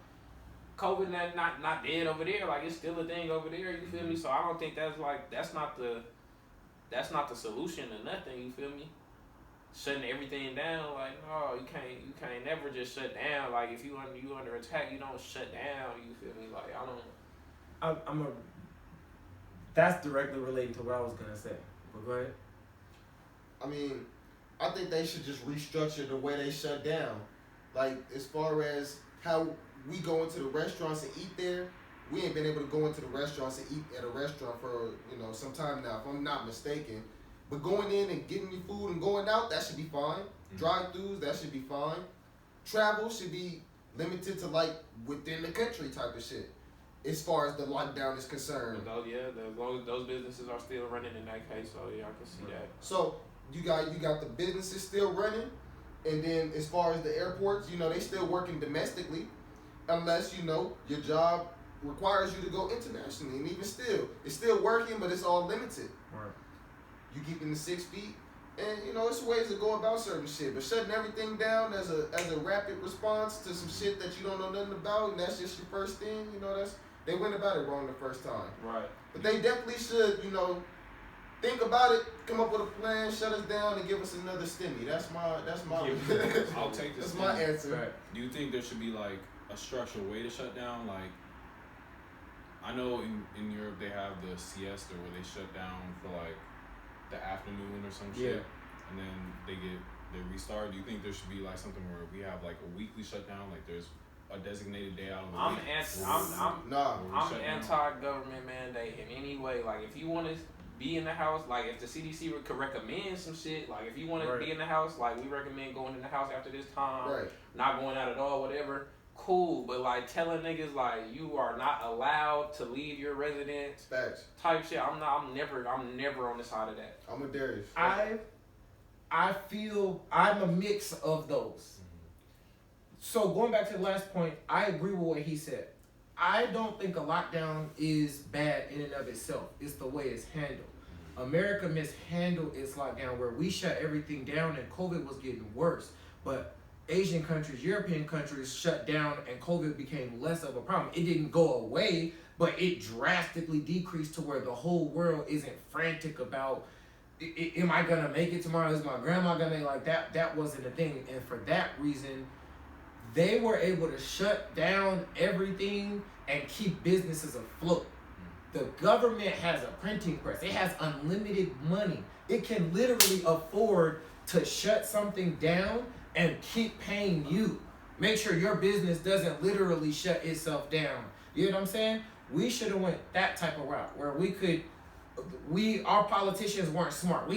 COVID not dead over there. Like it's still a thing over there. You feel me? So I don't think that's not the solution to nothing. You feel me? Shutting everything down, like no, you can't never just shut down. Like if you under attack, you don't shut down. You feel me? Like I don't. That's directly related to what I was gonna say. But go ahead. I mean, I think they should just restructure the way they shut down. Like, as far as how we go into the restaurants and eat there, we ain't been able to go into the restaurants and eat at a restaurant for, some time now, if I'm not mistaken. But going in and getting your food and going out, that should be fine. Drive-thrus, that should be fine. Travel should be limited to, like, within the country type of shit, as far as the lockdown is concerned. But as long as those businesses are still running in that case, so yeah, I can see that. So you got the businesses still running, and then as far as the airports, they still working domestically, unless your job requires you to go internationally, and even still, it's still working, but it's all limited. Right. You keeping the 6 feet, and it's ways to go about certain shit. But shutting everything down as a rapid response to some shit that you don't know nothing about, and that's just your first thing, they went about it wrong the first time. Right. But they definitely should, think about it, come up with a plan, shut us down, and give us another stimmy. That's my I'll take this. That's my answer. Do you think there should be like a structural way to shut down? Like, I know in Europe they have the siesta where they shut down for like the afternoon or some shit, and then they restart. Do you think there should be like something where we have like a weekly shutdown? Like there's a designated day out of the I'm week. I'm anti-government mandate in any way. Like if you want to be in the house, like if the CDC could recommend some shit, like if you want to be in the house, like we recommend going in the house after this time, not going out at all, whatever. Cool, but like telling niggas like you are not allowed to leave your residence, Facts. type shit. I'm never on the side of that. I'm a Darius. I feel I'm a mix of those. So going back to the last point, I agree with what he said. I don't think a lockdown is bad in and of itself. It's the way it's handled. America mishandled its lockdown where we shut everything down and COVID was getting worse. But Asian countries, European countries shut down and COVID became less of a problem. It didn't go away, but it drastically decreased to where the whole world isn't frantic about, am I gonna make it tomorrow? Is my grandma gonna make like that? That wasn't a thing. And for that reason, they were able to shut down everything and keep businesses afloat. The government has a printing press. It has unlimited money. It can literally afford to shut something down and keep paying you. Make sure your business doesn't literally shut itself down. You know what I'm saying? We should have went that type of route where our politicians weren't smart.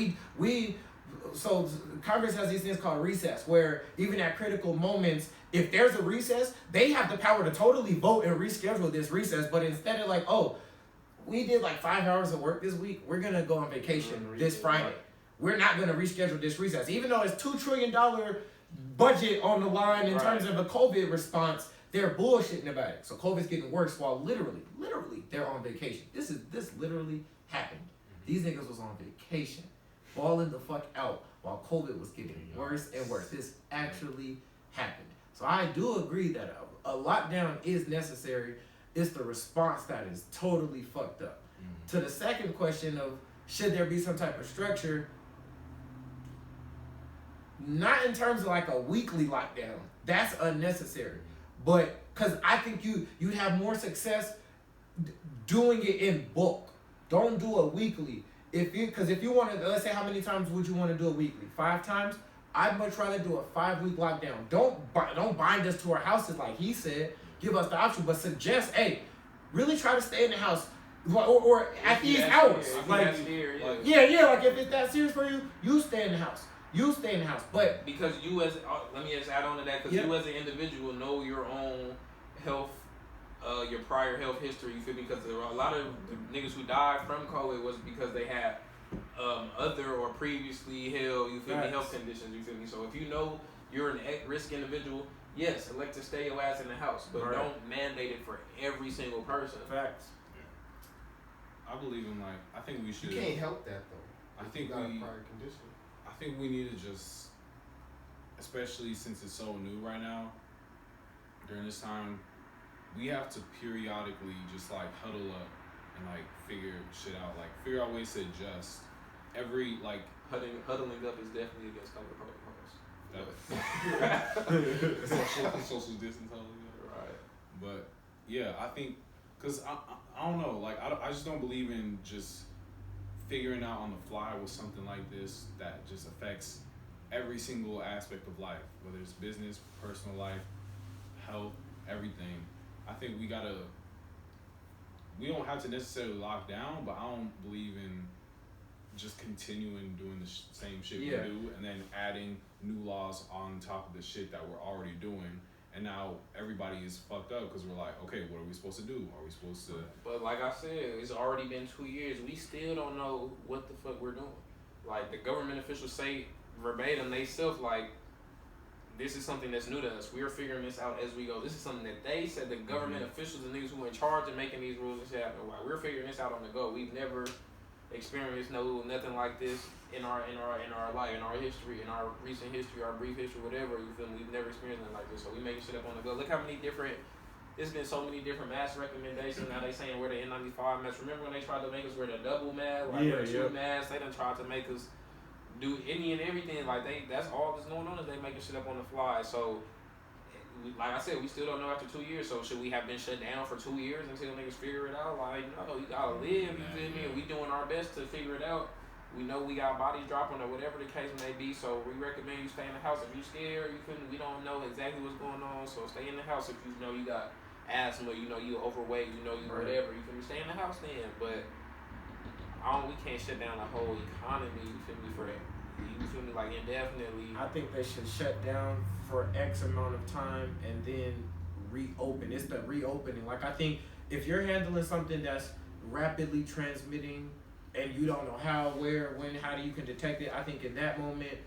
So Congress has these things called recess, where even at critical moments, if there's a recess, they have the power to totally vote and reschedule this recess. But instead of like, oh, we did like 5 hours of work this week, we're gonna go on vacation this Friday. We're not gonna reschedule this recess. Even though it's $2 trillion budget on the line in terms of a COVID response, they're bullshitting about it. So COVID's getting worse while literally, they're on vacation. This literally happened. These niggas was on vacation, balling the fuck out while COVID was getting worse and worse. This actually happened. So I do agree that a lockdown is necessary. It's the response that is totally fucked up. To the second question of should there be some type of structure, not in terms of like a weekly lockdown. That's unnecessary. But because I think you'd have more success doing it in bulk. Don't do it weekly. Because if you want to, let's say how many times would you want to do it weekly? 5 times? I'd much rather do a 5-week lockdown. Don't bind us to our houses like he said. Give us the option, but suggest, hey, really try to stay in the house. Or at these hours. Like if it's that serious for you, you stay in the house. But because you as let me just add on to that, because you as an individual know your own health, your prior health history. You feel me? Because there were a lot of the niggas who died from COVID was because they had other or previously held, you feel me, health conditions. You feel me? So if you know you're an at-risk individual, yes, elect to stay your ass in the house, but don't mandate it for every single person. Facts. I believe in I think we should. You can't help that though. I think you got a prior condition. I think we need to just, especially since it's so new right now, during this time, we have to periodically just huddle up and figure shit out, figure out ways to adjust. Every huddling up is definitely against COVID protocols. Social distance, right? But yeah, I think because I don't know, I just don't believe in just figuring out on the fly with something like this that just affects every single aspect of life, whether it's business, personal life, health, everything. I think we don't have to necessarily lock down, but I don't believe in just continuing doing the same shit we do and then adding new laws on top of the shit that we're already doing. And now everybody is fucked up because we're like, okay, what are we supposed to do? Are we supposed to... But like I said, it's already been 2 years. We still don't know what the fuck we're doing. The government officials say verbatim, they self this is something that's new to us. We're figuring this out as we go. This is something that they said, the government officials and niggas who are in charge of making these rules and shit happen. We're figuring this out on the go. We've never experienced nothing like this in our life, in our history, in our recent history, our brief history, whatever. You feel me? We've never experienced anything like this, so we making shit up on the go. Look how many different. There's been so many different mask recommendations. Now they saying wear the N95 mask. Remember when they tried to make us wear the double mask, wear 2 masks? They done tried to make us do any and everything. That's all that's going on is they making shit up on the fly. So, like I said, we still don't know after 2 years. So should we have been shut down for 2 years until niggas figure it out? No, you gotta live. You feel me? And we doing our best to figure it out. We know we got bodies dropping or whatever the case may be. So we recommend you stay in the house. If you scared, you feel me? We don't know exactly what's going on. So stay in the house if you know you got asthma, you know you overweight, you know you whatever. You feel me? Stay in the house then. But we can't shut down the whole economy. You feel me? For that. You feel me? Indefinitely. I think they should shut down for X amount of time and then reopen. It's the reopening. I think if you're handling something that's rapidly transmitting and you don't know how, where, when, how you can detect it, I think in that moment,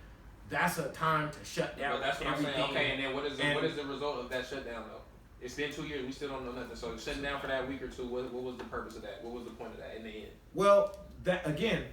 that's a time to shut down. But that's what everything. I'm saying. Okay, and then what is the result of that shutdown though? It's been 2 years. We still don't know nothing. So shutting down for that week or two. What was the purpose of that? What was the point of that in the end? Well, that again.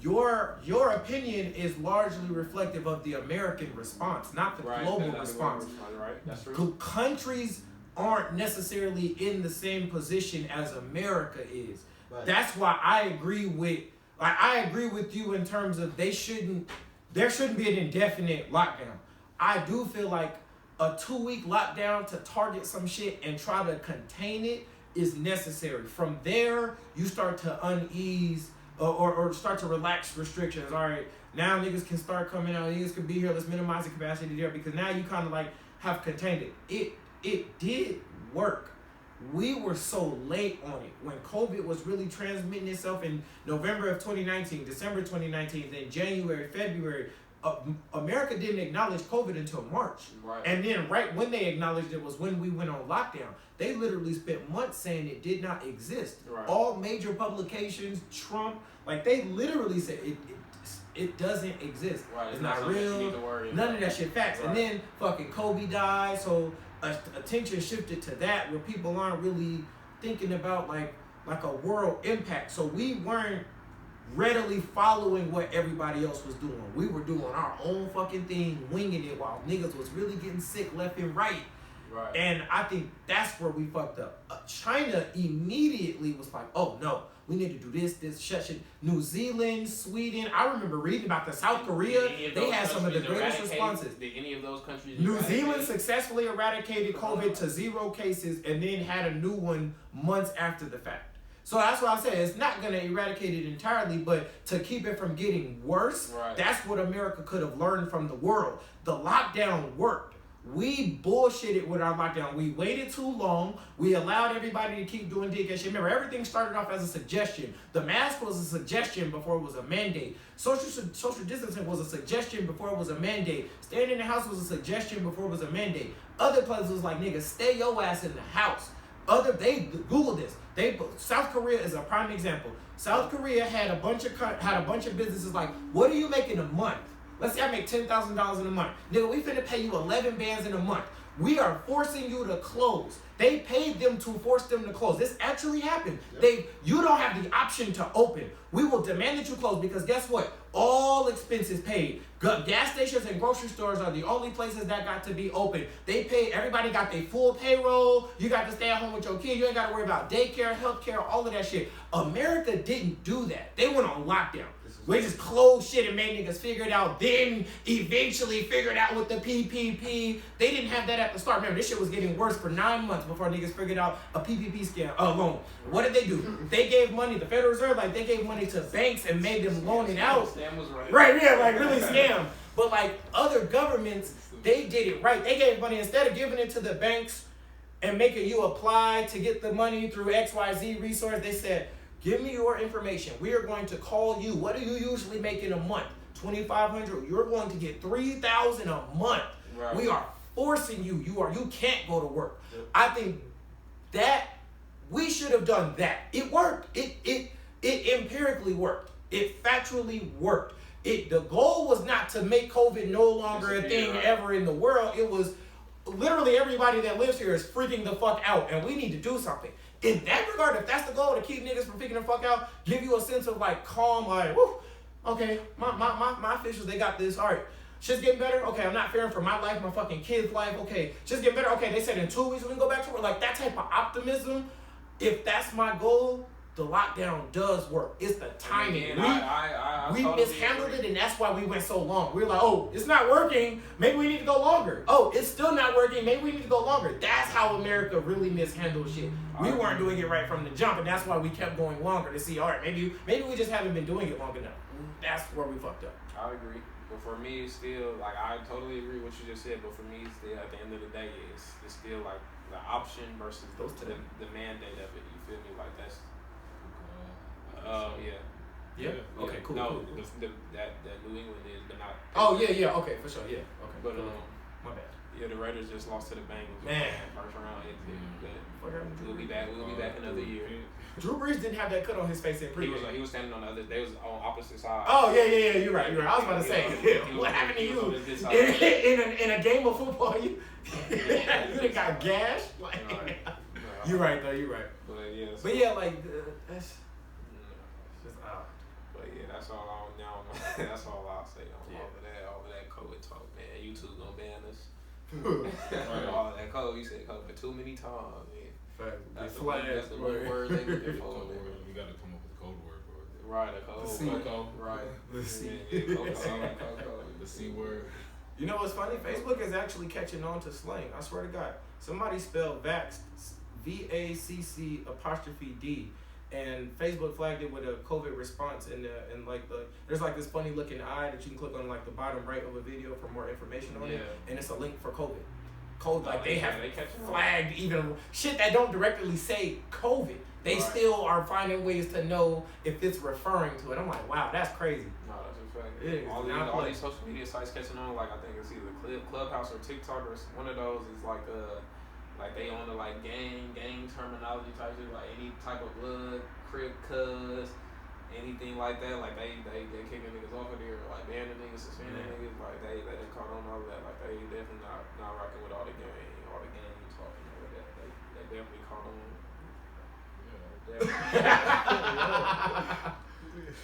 Your opinion is largely reflective of the American response, not the global response. Right, that's true. Countries aren't necessarily in the same position as America is. Right. That's why I agree with you in terms of there shouldn't be an indefinite lockdown. I do feel like a 2-week lockdown to target some shit and try to contain it is necessary. From there, you start to unease or start to relax restrictions. All right, now niggas can start coming out. Niggas can be here. Let's minimize the capacity there because now you kind of have contained it. It did work. We were so late on it when COVID was really transmitting itself in November of 2019, December 2019, then January, February. America didn't acknowledge COVID until March. Right. And then right when they acknowledged it was when we went on lockdown. They literally spent months saying it did not exist. Right. All major publications, Trump, they literally said it doesn't exist. Right. It's not real. None of that shit facts. Right. And then fucking Kobe died. So attention shifted to that, where people aren't really thinking about like a world impact. So we weren't readily following what everybody else was doing. We were doing our own fucking thing, winging it, while niggas was really getting sick left and right. Right. And I think that's where we fucked up. China immediately was like, oh no, we need to do this, shit. New Zealand, Sweden. I remember reading about the South Korea. They had some of the greatest responses. Did any of those countries New Zealand successfully eradicated COVID to 0 cases and then had a new one months after the fact. So that's why I said it's not going to eradicate it entirely, but to keep it from getting worse, Right. That's what America could have learned from the world. The lockdown worked. We bullshitted with our lockdown. We waited too long. We allowed everybody to keep doing dick and shit. Remember, everything started off as a suggestion. The mask was a suggestion before it was a mandate. Social distancing was a suggestion before it was a mandate. Staying in the house was a suggestion before it was a mandate. Other places was like, nigga, stay your ass in the house. They Google this. South Korea is a prime example. South Korea had a bunch of businesses like, what do you make in a month? Let's say I make $10,000 in a month. Nigga, we finna pay you 11 bands in a month. We are forcing you to close. They paid them to force them to close. This actually happened. Yep. You don't have the option to open. We will demand that you close because guess what? All expenses paid. Gas stations and grocery stores are the only places that got to be open. They pay, everybody got their full payroll. You got to stay at home with your kid. You ain't got to worry about daycare, healthcare, all of that shit. America didn't do that. They went on lockdown. We just closed shit and made niggas figure it out. Then eventually figured out with the PPP. They didn't have that at the start. Remember, this shit was getting worse for 9 months before niggas figured out a PPP loan. What did they do? They gave money, the Federal Reserve, like they gave money to banks and made them loan it out. Scam was right. Right, yeah, like really scam. But like other governments, they did it right. They gave money, instead of giving it to the banks and making you apply to get the money through XYZ resource, they said, give me your information. We are going to call you. What do you usually make in a month? $2,500. You're going to get $3,000 a month. Right. We are forcing you. You can't go to work. Yep. I think that we should have done that. It worked. It empirically worked. It factually worked. The goal was not to make COVID no longer a thing ever in the world. It was literally everybody that lives here is freaking the fuck out, and we need to do something. In that regard, if that's the goal, to keep niggas from freaking the fuck out, give you a sense of like calm, like, whoo, okay, my officials, they got this, all right. Shit's getting better? Okay, I'm not fearing for my life, my fucking kid's life. Okay, shit's getting better? Okay, they said in 2 weeks we can go back to work. Like, that type of optimism, if that's my goal, the lockdown does work. It's the timing. We totally mishandled agree. it, and that's why we went so long. We were like, oh, it's not working. Maybe we need to go longer. Oh, it's still not working. Maybe we need to go longer. That's how America really mishandled shit. We weren't doing it right from the jump, and that's why we kept going longer to see, all right, maybe we just haven't been doing it long enough. That's where we fucked up. I agree. But for me, it's still, like, I totally agree with what you just said, but for me, still, at the end of the day, it's still, like, the option versus the mandate of it. You feel me? Like, that's, yeah. Yeah? Okay, cool. No, cool. that New England is, but not. Oh, yeah, okay, for sure, yeah. Okay. But, my bad. yeah, the Raiders just lost to the Bengals. Man. First round exit. Fuck happened to But we'll be back another year. Drew Brees didn't have that cut on his face in He pregame. was standing on the other, they was on opposite sides. Oh, yeah, you're right. I was about to say, what happened to He was on you? this side. In a game of football, you done got gashed? Like, Right. you're right, though, you're right. But yeah, so, But yeah, like, that's just odd. But yeah, that's all I'll now. That's all I'll say on Yeah. all of that COVID talk, man. YouTube gonna ban us. Right. All of that COVID, you said COVID too many times, man. That's the Flag. that's the one word they looking for. Code man. word. We got to come up with a code word for it. Right, a code. The C. Coco. Right. The C. Yeah, Coco. The C word. You know what's funny? Facebook is actually catching on to slang. I swear to God. Somebody spelled Vaxxed, VACC''D, and Facebook flagged it with a COVID response, and there's like this funny looking eye that you can click on like the bottom right of a video for more information on it, Yeah. and it's a link for COVID. Like they have catching on. flagged even shit that don't directly say COVID. They Right. still are finding ways to know if it's referring to it. I'm like, wow, that's crazy. No, that's a fact. It is all not all play. these social media sites catching on. Like I think it's either Clubhouse or TikTok or one of those is like they on the like gang terminology type shit, like any type of blood, crip, cuz, anything like that. Like they kicking niggas off of there, like banning niggas, suspending niggas. Like they caught on all of that. Like they definitely not rocking with all the gang talking over that. They definitely caught on.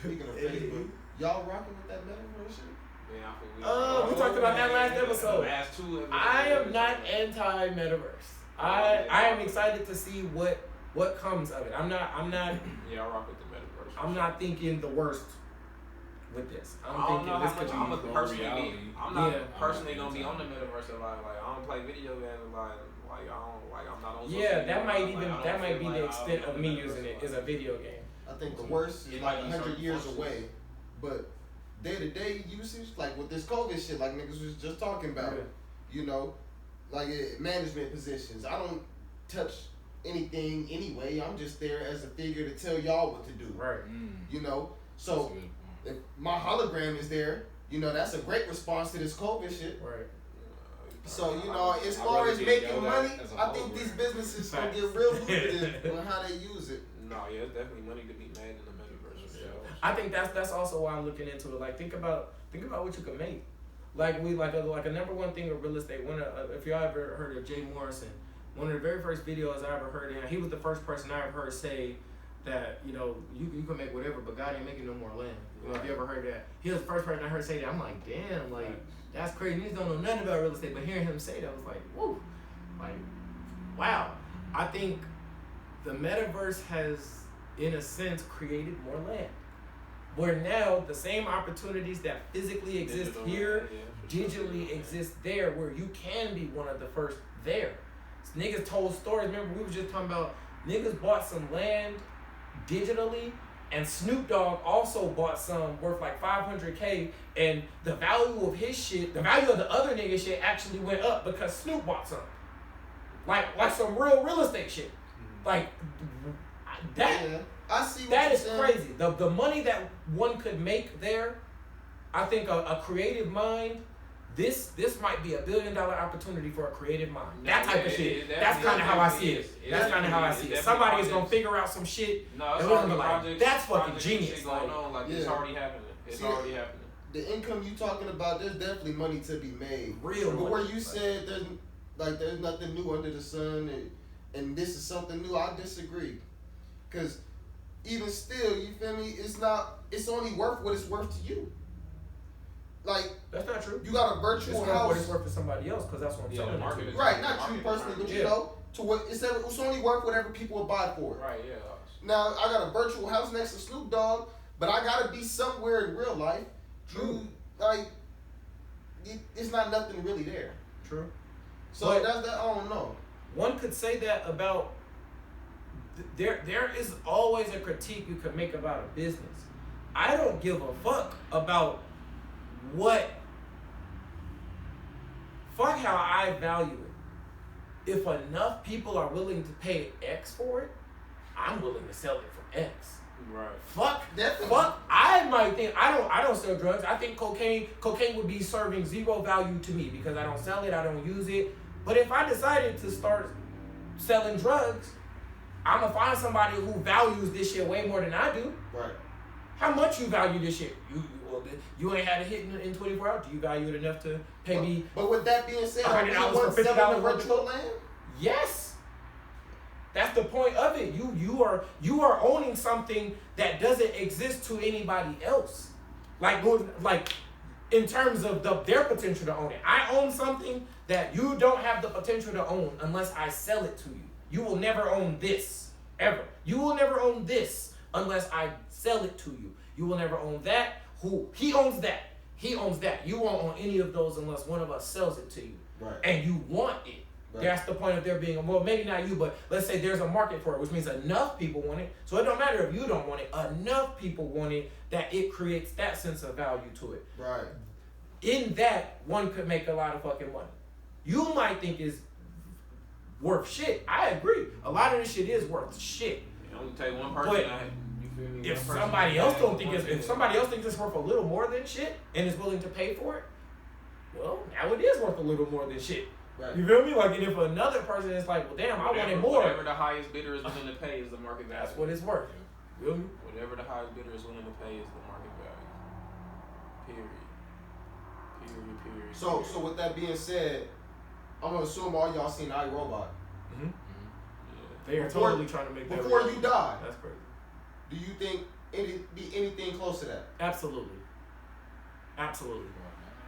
Speaking of Facebook, y'all rocking with that metaverse shit? Yeah, We talked about that last The episode. last two episodes. I am not anti-metaverse. I am excited to see what comes of it. I'm not. Yeah, I rock with the metaverse. I'm not thinking the worst with this. I don't know how much I'm more personally reality. be. I'm not Yeah. personally gonna be on the metaverse a lot. Like I don't play video games a lot. Like I don't. Like I'm not on. social Yeah, media that a might lot. even Like, I don't that might feel be like the I'll extent be of on me the using it metaverse is a a lot. video game. I think the worst is It like might be 100 certain years functions. away, but day-to-day usage, like with this COVID shit, like niggas was just talking about, you know, like management positions. I don't touch anything anyway. I'm just there as a figure to tell y'all what to do. Right. You know, That's so a good point. if my hologram is there, you know, that's a great response to this COVID shit. Right. So, you know, as I'd far rather as get making yelled money, at as a I think hologram. these businesses gonna Facts. get real lucrative on how they use it. No, yeah, it's definitely money to be made in the metaverse. For sure. I think that's also why I'm looking into it. Like think about what you can make. Like a number one thing of real estate. If y'all ever heard of Jay Morrison, one of the very first videos I ever heard him, he was the first person I ever heard say that, you know, you can make whatever, but God ain't making no more land. You know, if you ever heard that, he was the first person I heard say that. I'm like, damn, like that's crazy. Niggas don't know nothing about real estate, but hearing him say that was like, whoa, like, wow. I think the metaverse has, in a sense, created more land. Where now the same opportunities that physically exist Digital, here, yeah, for sure. digitally exist there, where you can be one of the first there. Niggas told stories. Remember, we was just talking about niggas bought some land digitally, and Snoop Dogg also bought some worth like $500K, and the value of his shit, the value of the other nigga shit actually went up because Snoop bought some. Like some real estate shit. Like that. Yeah, I see what That you're is saying. crazy. The money that one could make there, I think a creative mind, this might be $1 billion opportunity for a creative mind. That type of shit. That's kind of how I see it. That's kind of how I see it. Somebody is gonna figure out some shit. No, it's and we're already gonna be like, projects. that's fucking projects and genius. shit going Like, on. Like it's Yeah. already happening. It's See, already happening. The income you talking about, there's definitely money to be made. Real But money. where you said there's nothing new under the sun, and this is something new, I disagree. Cause even still, you feel me? It's only worth what it's worth to you. Like That's not true. you got a It's virtual worth what it's house, worth to somebody else, because that's what I'm Yeah, telling the you. market is- right? Not you Market personally, but Yeah. you know, to what it's only worth whatever people will buy for it. Right, yeah. Now I got a virtual house next to Snoop Dogg, but I gotta be somewhere in real life. True. It's not nothing really there. True. So But- that's that. I don't know. One could say that about there is always a critique you could make about a business. I don't give a fuck about fuck how I value it. If enough people are willing to pay X for it, I'm willing to sell it for X. Right. Fuck. Definitely. Fuck. I might think I don't sell drugs. I think cocaine would be serving zero value to me because I don't sell it, I don't use it. But if I decided to start selling drugs, I'm gonna find somebody who values this shit way more than I do. Right. How much you value this shit? You ain't had a hit in 24 hours. Do you value it enough to pay me? But with that being said, are we $100 the ones for $50 selling the worth of virtual coke? land? Yes. That's the point of it. You are owning something that doesn't exist to anybody else. Like in terms of their potential to own it. I own something that you don't have the potential to own unless I sell it to you. You will never own this, ever. You will never own this unless I sell it to you. You will never own that. He owns that. He owns that. You won't own any of those unless one of us sells it to you. Right. And you want it. Right. That's the point of there being well, maybe not you, but let's say there's a market for it, which means enough people want it. So it don't matter if you don't want it. Enough people want it that it creates that sense of value to it. Right. In that, one could make a lot of fucking money. You might think is worth shit. I agree. A lot of this shit is worth shit. It only take one person. But You feel me? If One person somebody to else pay don't think one it's, if thing. somebody else thinks it's worth a little more than shit and is willing to pay for it, well, now it is worth a little more than shit. Right. You feel me? Like, and if another person is like, well, damn, I wanted more. Whatever the highest bidder is willing to pay is the market value. That's what it's worth. You feel me? Whatever the highest bidder is willing to pay is the market value. Period. So with that being said, I'm gonna assume all y'all seen iRobot. Mm-hmm. Yeah. They are Before- totally trying to make that Before real. you die, That's crazy. do you think it be anything close to that? Absolutely. Absolutely.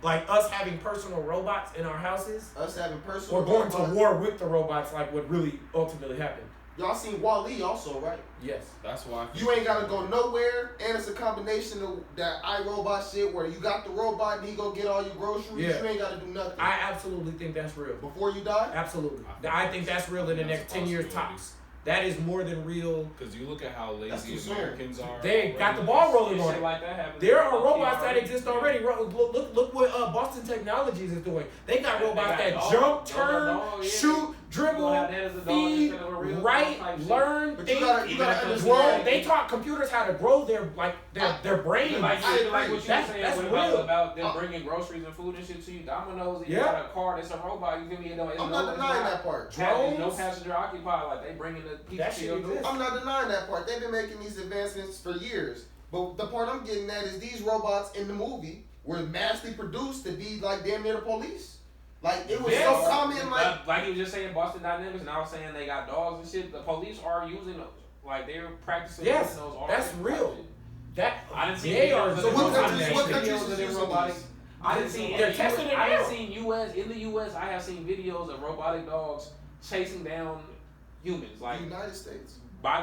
Like us having personal robots in our houses, Us having personal or going to robots. war with the robots, like what really ultimately happened. Y'all seen Wall-E also, right? Yes. That's why. You ain't gotta go nowhere, and it's a combination of that iRobot shit where you got the robot and he go get all your groceries. Yeah. You ain't gotta do nothing. I absolutely think that's real. Before you die? Absolutely. I think that's real in the next 10 years tops. That is more than real. Because you look at how That's lazy too soon. Americans are. They got the already. ball rolling on Shit it. like that happens. There are in robots Tokyo that exist already. Look what Boston Technologies is doing. They got They robots got that dogs. jump, Those turn, are dogs, yeah. shoot, You gonna dribble, have that as a dog feed, instead of a real dog write, type shit. learn, But think, you gotta Even understand. if grow. They taught computers how to grow their brains. Like, I like what agree. you That's- were saying that's when real. about them bringing groceries and food and shit to you. Domino's, you Yeah. got a car that's a robot. You feel me? I'm not denying that part. There's no Drones? passenger occupied. Like they bringing the pizza That to shit your door. exists. I'm not denying that part. They've been making these advancements for years. But the part I'm getting at is these robots in the movie were massively produced to be like damn near the police. Like it was Yes. so common. Like you were just saying Boston Dynamics, and I was saying they got dogs and shit. The police are using those. Like they're practicing Yes, using those. that's already. real. That I didn't see they videos are. of So them what robotic- countries- what videos countries of is them using robotic. these? I didn't see. They're in the testing US, it I didn't out. see U.S. in the U.S. I have seen videos of robotic dogs chasing down humans, like the United States.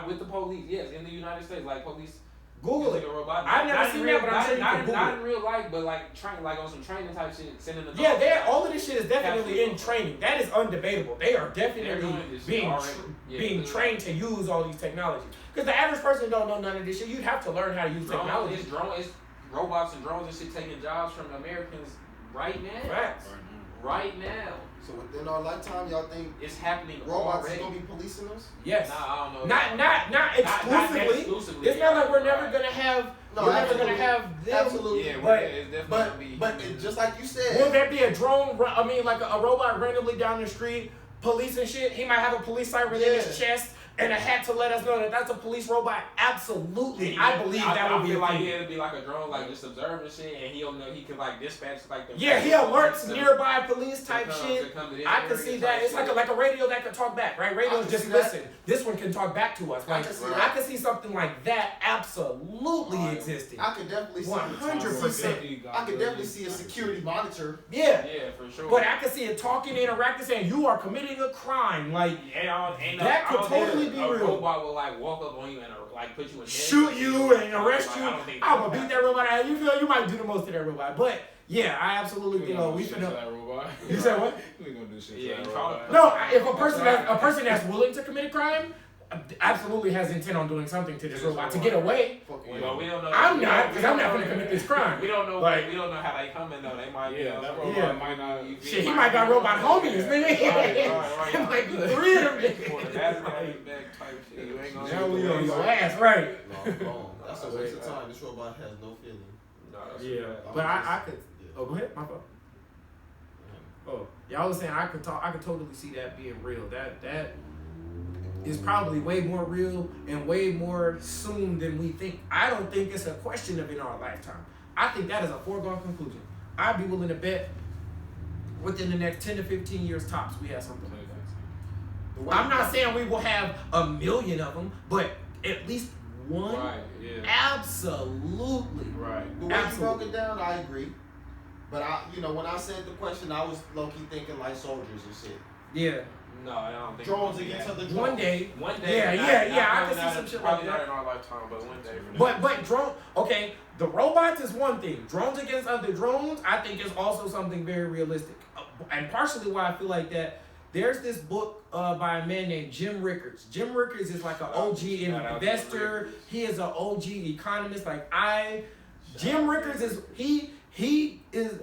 with the police. Yes, in the United States, like police. Google it. using a robot. I've never Not in seen real- that, but I'm sure you not, can in- Google not it. in real life, but like train, like on some training type shit, sending the Yeah, dogs they out. all of this shit is definitely in Absolutely. training. That is undebatable. They are They're definitely doing this being already. Yeah, being they're trained to use all these technologies. Because the average person don't know none of this shit. You'd have to learn how to use technology. It's robots and drones and shit taking jobs from Americans right now. Facts. Right now, So within our lifetime, y'all think it's happening robots already. is gonna be policing us? Yes. Nah, I don't know. Not exclusively. exclusively. It's not like we're never gonna have. No, we're never gonna absolutely. have them. Absolutely. Yeah, But- it's definitely But gonna be. but human. it, just like you Will said, there be a drone? I mean, like a robot randomly down the street, police and shit. He might have a police siren in his chest and a hat to let us know that that's a police robot. Absolutely, I believe that would be feel a like thing. it'd be like a drone, like just observing shit, and he'll know he could like dispatch like the. Yeah, he alerts nearby police to type come- shit. to come to this I can area see type that. It's shit. like a radio that could talk back, right? I Radios can just see that. listen. This one can talk back to us. Like can see I that. can see something like that absolutely existing. I could definitely see 100%. I could definitely see a security monitor. Yeah. Yeah, for sure. But I could see it talking, interacting, saying you are committing a crime. Like ain't That could I don't think totally be a real. robot will like walk up on you and like put you in. shoot you and arrest Like, you. I don't think I'm gonna beat that robot out. You feel you might do the most to that robot, but yeah, I absolutely We think gonna we do shit finna. to that robot. You said what? We ain't gonna do shit Yeah, to that you robot. No, if a person that's willing to commit a crime, absolutely has intent on doing something to this robot to get away. Fuck Yeah. yeah. Well, we don't know. I'm we not, don't- because we I'm don't not know- gonna commit this crime. We don't know. Like- we don't know how they coming though. They might. Yeah, that robot Yeah. might not. Shit, he might got robot homies, nigga. Right. Like 3 of them. For the battery on his back type shit. You ain't gonna. Now we on your ass, right? Long. That's a waste of time. This robot has no feeling. Nah, that's Yeah, bad. but I could. Yeah. Oh, go ahead, my fault. Oh, y'all was saying I could totally see that being real. That is probably way more real and way more soon than we think. I don't think it's a question of in our lifetime. I think that is a foregone conclusion. I'd be willing to bet within the next 10 to 15 years tops we have something like that. The way I'm you- not saying we will have a million of them, but at least one. Right. Yeah. Absolutely. Right. The way you broke Absolutely. it down, I agree. But when I said the question, I was low key thinking like soldiers and shit. Yeah. No, I don't think. Drones against other drones. One day. One day. Yeah, not- yeah, not yeah, I probably can see not- some shit probably like not in our lifetime, but one day. For But drone, okay, the robots is one thing. Drones against other drones, I think is also something very realistic. And partially why I feel like that, there's this book by a man named Jim Rickards. Jim Rickards is like an OG Shout out to investor. Rickards. He is an OG economist. Jim Rickards is he is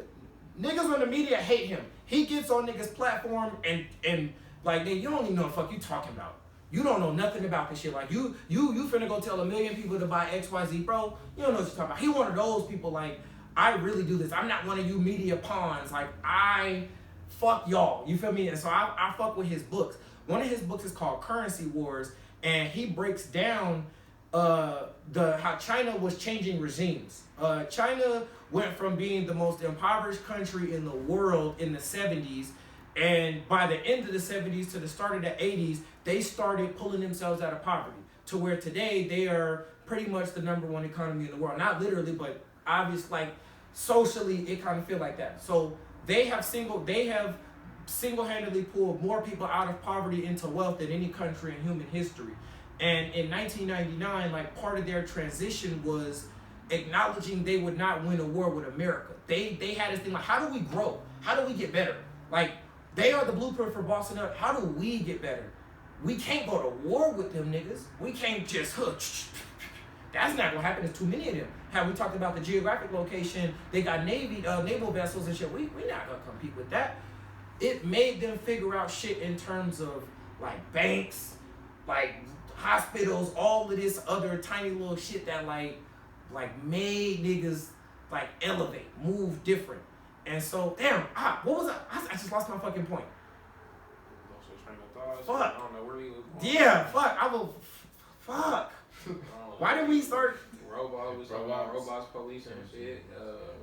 niggas on the media hate him. He gets on niggas' platform and like you don't even know what the fuck you talking about. You don't know nothing about this shit. Like you finna go tell 1 million people to buy XYZ, bro. You don't know what you're talking about. He one of those people like, I really do this. I'm not one of you media pawns. Like I fuck y'all. You feel me? And so I fuck with his books. One of his books is called Currency Wars, and he breaks down how China was changing regimes. China went from being the most impoverished country in the world in the 70s And by the end of the 70s to the start of the 80s, they started pulling themselves out of poverty to where today they are pretty much the #1 economy in the world. Not literally, but obviously, like socially, it kind of feel like that. So they have single-handedly pulled more people out of poverty into wealth than any country in human history. And in 1999, like part of their transition was acknowledging they would not win a war with America. They had this thing like, how do we grow? How do we get better? Like, they are the blueprint for bossing up. How do we get better? We can't go to war with them niggas. We can't just that's not gonna happen. There's too many of them. How we talked about the geographic location, they got naval vessels and shit. We not gonna compete with that. It made them figure out shit in terms of like banks, like hospitals, all of this other tiny little shit that like made niggas like elevate, move different. And so, damn, what was I just lost my fucking point. Fuck. I don't know where you was going. Yeah, fuck. Fuck. Why did we start? Robots, police, and shit.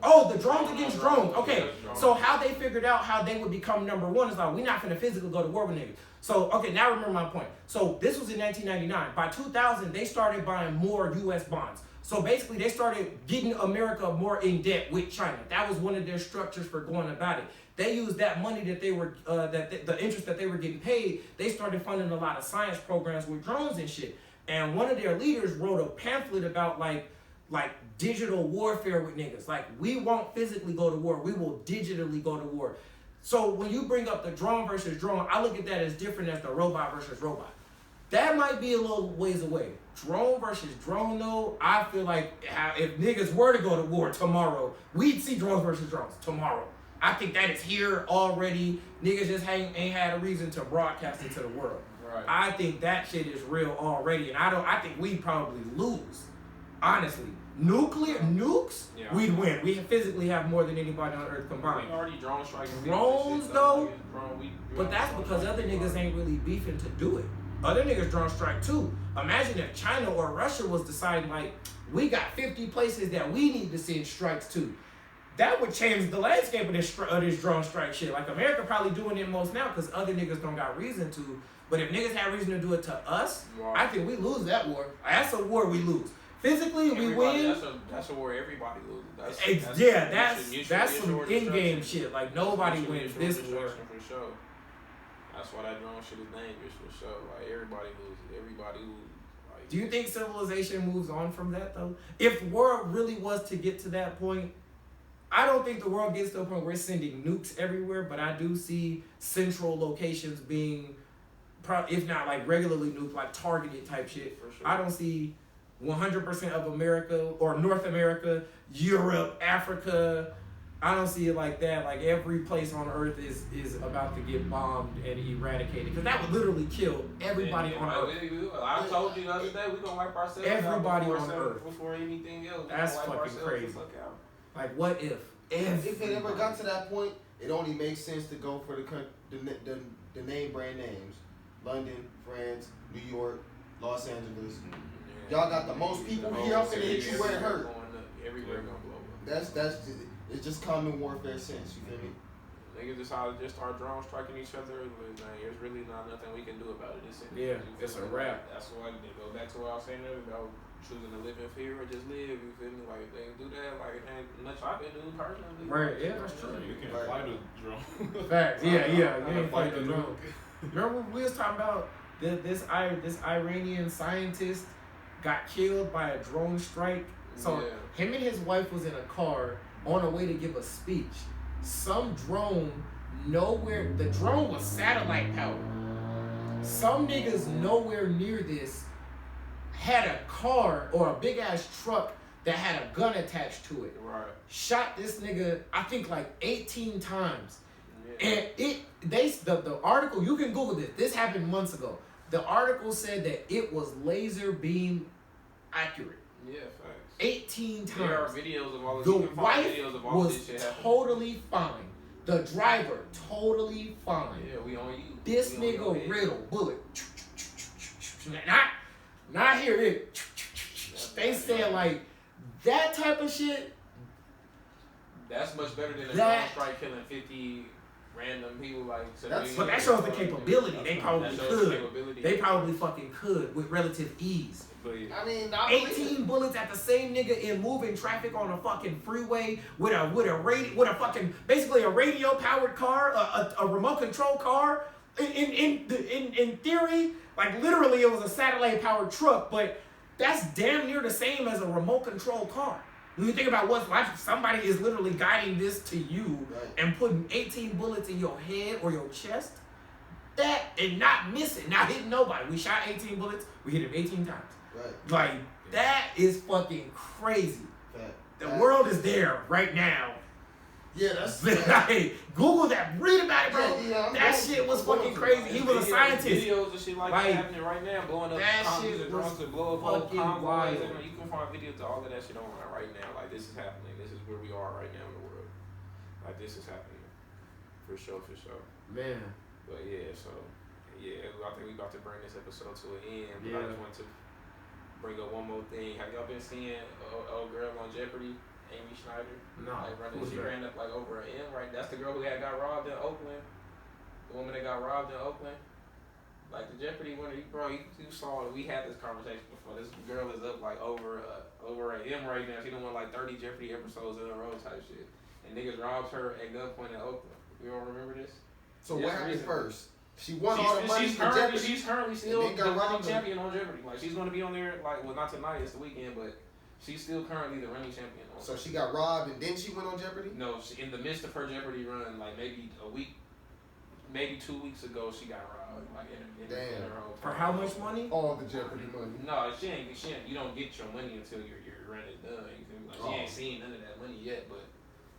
Oh, the drones against drones. Okay, so how they figured out how they would become #1 is like, we're not finna physically go to war with niggas. So, okay, now remember my point. So this was in 1999. By 2000, they started buying more U.S. bonds. So basically, they started getting America more in debt with China. That was one of their structures for going about it. They used that money that they were, the interest that they were getting paid. They started funding a lot of science programs with drones and shit. And one of their leaders wrote a pamphlet about like digital warfare with niggas. Like, we won't physically go to war. We will digitally go to war. So when you bring up the drone versus drone, I look at that as different as the robot versus robot. That might be a little ways away. Drone versus drone, though, I feel like if niggas were to go to war tomorrow, we'd see drones versus drones tomorrow. I think that is here already. Niggas just ain't had a reason to broadcast it to the world. Right. I think that shit is real already, and I think we'd probably lose. Honestly, nukes, Yeah. we'd win. We physically have more than anybody on Earth combined. We already drone striking. Drones, though? We But that's because other niggas ain't really beefing to do it. Other niggas drone strike too. Imagine if China or Russia was deciding like, we got 50 places that we need to send strikes to. That would change the landscape of this drone strike shit. Like, America probably doing it most now because other niggas don't got reason to. But if niggas had reason to do it to us, Wow. I think we lose that war. That's a war we lose. Physically, we win. That's a war everybody loses. That's some in-game shit. Like, nobody wins this war. For sure. That's why that drone shit is dangerous for sure. Like, everybody loses. Everybody loses. Like, Do you think civilization moves on from that, though? If the world really was to get to that point, I don't think the world gets to a point where we're sending nukes everywhere, but I do see central locations being, if not like regularly nuked, like targeted type shit. For sure. I don't see 100% of America or North America, Europe, Africa. I don't see it like that. Like, every place on Earth is about to get bombed and eradicated, because that would literally kill everybody on Earth. I told you the other day, we're gonna wipe ourselves Everybody out on Earth. before anything else. That's wipe fucking ourselves crazy. the fuck out. Like, what if? If it ever got to that point, it only makes sense to go for the name brand names: London, France, New York, Los Angeles. Y'all got the most people here. I'm finna hit you where it hurt. Everywhere gonna blow up. It's just common warfare sense. You feel me? Niggas decided to just start drone striking each other, but man, there's really not nothing we can do about it. It's a wrap. That's why they go back to what I was saying earlier about choosing to live in fear or just live. You feel me? Like, if they do that, like, it ain't much I can do personally. Right, yeah, that's true. You can't fly the drone. Facts. Yeah. You How to ain't fight fighting the the drone. Remember when we was talking about this Iranian scientist got killed by a drone strike? So him and his wife was in a car on the way to give a speech. Some drone nowhere. The drone was satellite powered. Some niggas nowhere near this had a car or a big ass truck that had a gun attached to it. Right. Shot this nigga, I think, like 18 times. Yeah. And the article, you can Google this. This happened months ago. The article said that it was laser beam accurate. Yeah, facts. 18 times. There are videos of all this. The You can find wife videos of all was this shit happening. totally fine. The driver, totally fine. Yeah, we on you. This We on your nigga head. riddle, bullet. Not here. It. They said, like, that type of shit. That's much better than a drone That- strike killing 50 random people like. But that shows the capability. They probably that shows could. The capability. They probably fucking could with relative ease. But I mean, I believe 18 bullets at the same nigga in moving traffic on a fucking freeway with a fucking basically a radio powered car, a remote control car. In theory, like literally, it was a satellite powered truck, but that's damn near the same as a remote control car. When you think about what's like, somebody is literally guiding this to you and putting 18 bullets in your head or your chest. That and not missing, not hitting nobody. We shot 18 bullets. We hit him 18 times. Right. Like, that is fucking crazy. Fact. The world is there right now. Yeah, that's Hey, Google that. Read about it, bro. Yeah, that shit was fucking crazy. He was a scientist. Videos and shit like that Like, happening right now, blowing up that convoys shit and drones was to blow up whole fucking convoys. wild. And you can find videos of all of that shit online right now. Like, this is happening. This is where we are right now in the world. Like, this is happening. For sure, for sure. Man. But yeah, so yeah, I think we about to bring this episode to an end. But I Yeah. just want to bring up one more thing. Have y'all been seeing old girl on Jeopardy, Amy Schneider? No. Like running, Who's she that? ran up like over an M, right? That's the girl who got robbed in Oakland. The woman that got robbed in Oakland. Like the Jeopardy winner, you saw it. We had this conversation before. This girl is up like over an M right now. She done won like 30 Jeopardy episodes in a row type shit. And niggas robbed her at gunpoint in Oakland. You don't remember this? So Yes, what happened recently. first? She won all the money she's for Jeopardy. She's currently still then the got reigning robbed. champion on Jeopardy. Like she's going to be on there. Like, well, not tonight. It's the weekend, but she's still currently the reigning champion. On So she got robbed and then she went on Jeopardy? No, in the midst of her Jeopardy run, like maybe a week, maybe 2 weeks ago, she got robbed. Like in Damn. her whole For how much money? All the Jeopardy money. No, she ain't. You don't get your money until your run is done. You feel me? Like, she ain't seen none of that money yet, but.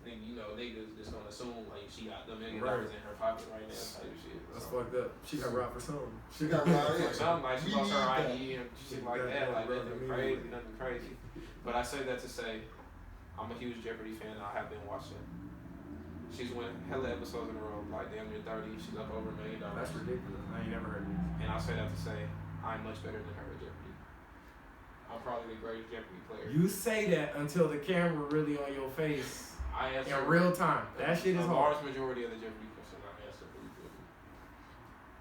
Niggas just gonna assume like she got $1 million in her pocket right now, type of shit. That's fucked up. She got robbed for something. She got robbed. Like something like she We lost her need ID and shit like that. Like nothing crazy. But I say that to say, I'm a huge Jeopardy fan. I have been watching. She's won hella episodes in a row, like damn near 30. She's up over $1 million. That's ridiculous. I ain't never heard of this. And I say that to say, I'm much better than her at Jeopardy. I'm probably the greatest Jeopardy player. You say that until the camera really on your face. I answer In real time. That shit is a hard. large majority of the Jeopardy questions I answer pretty good.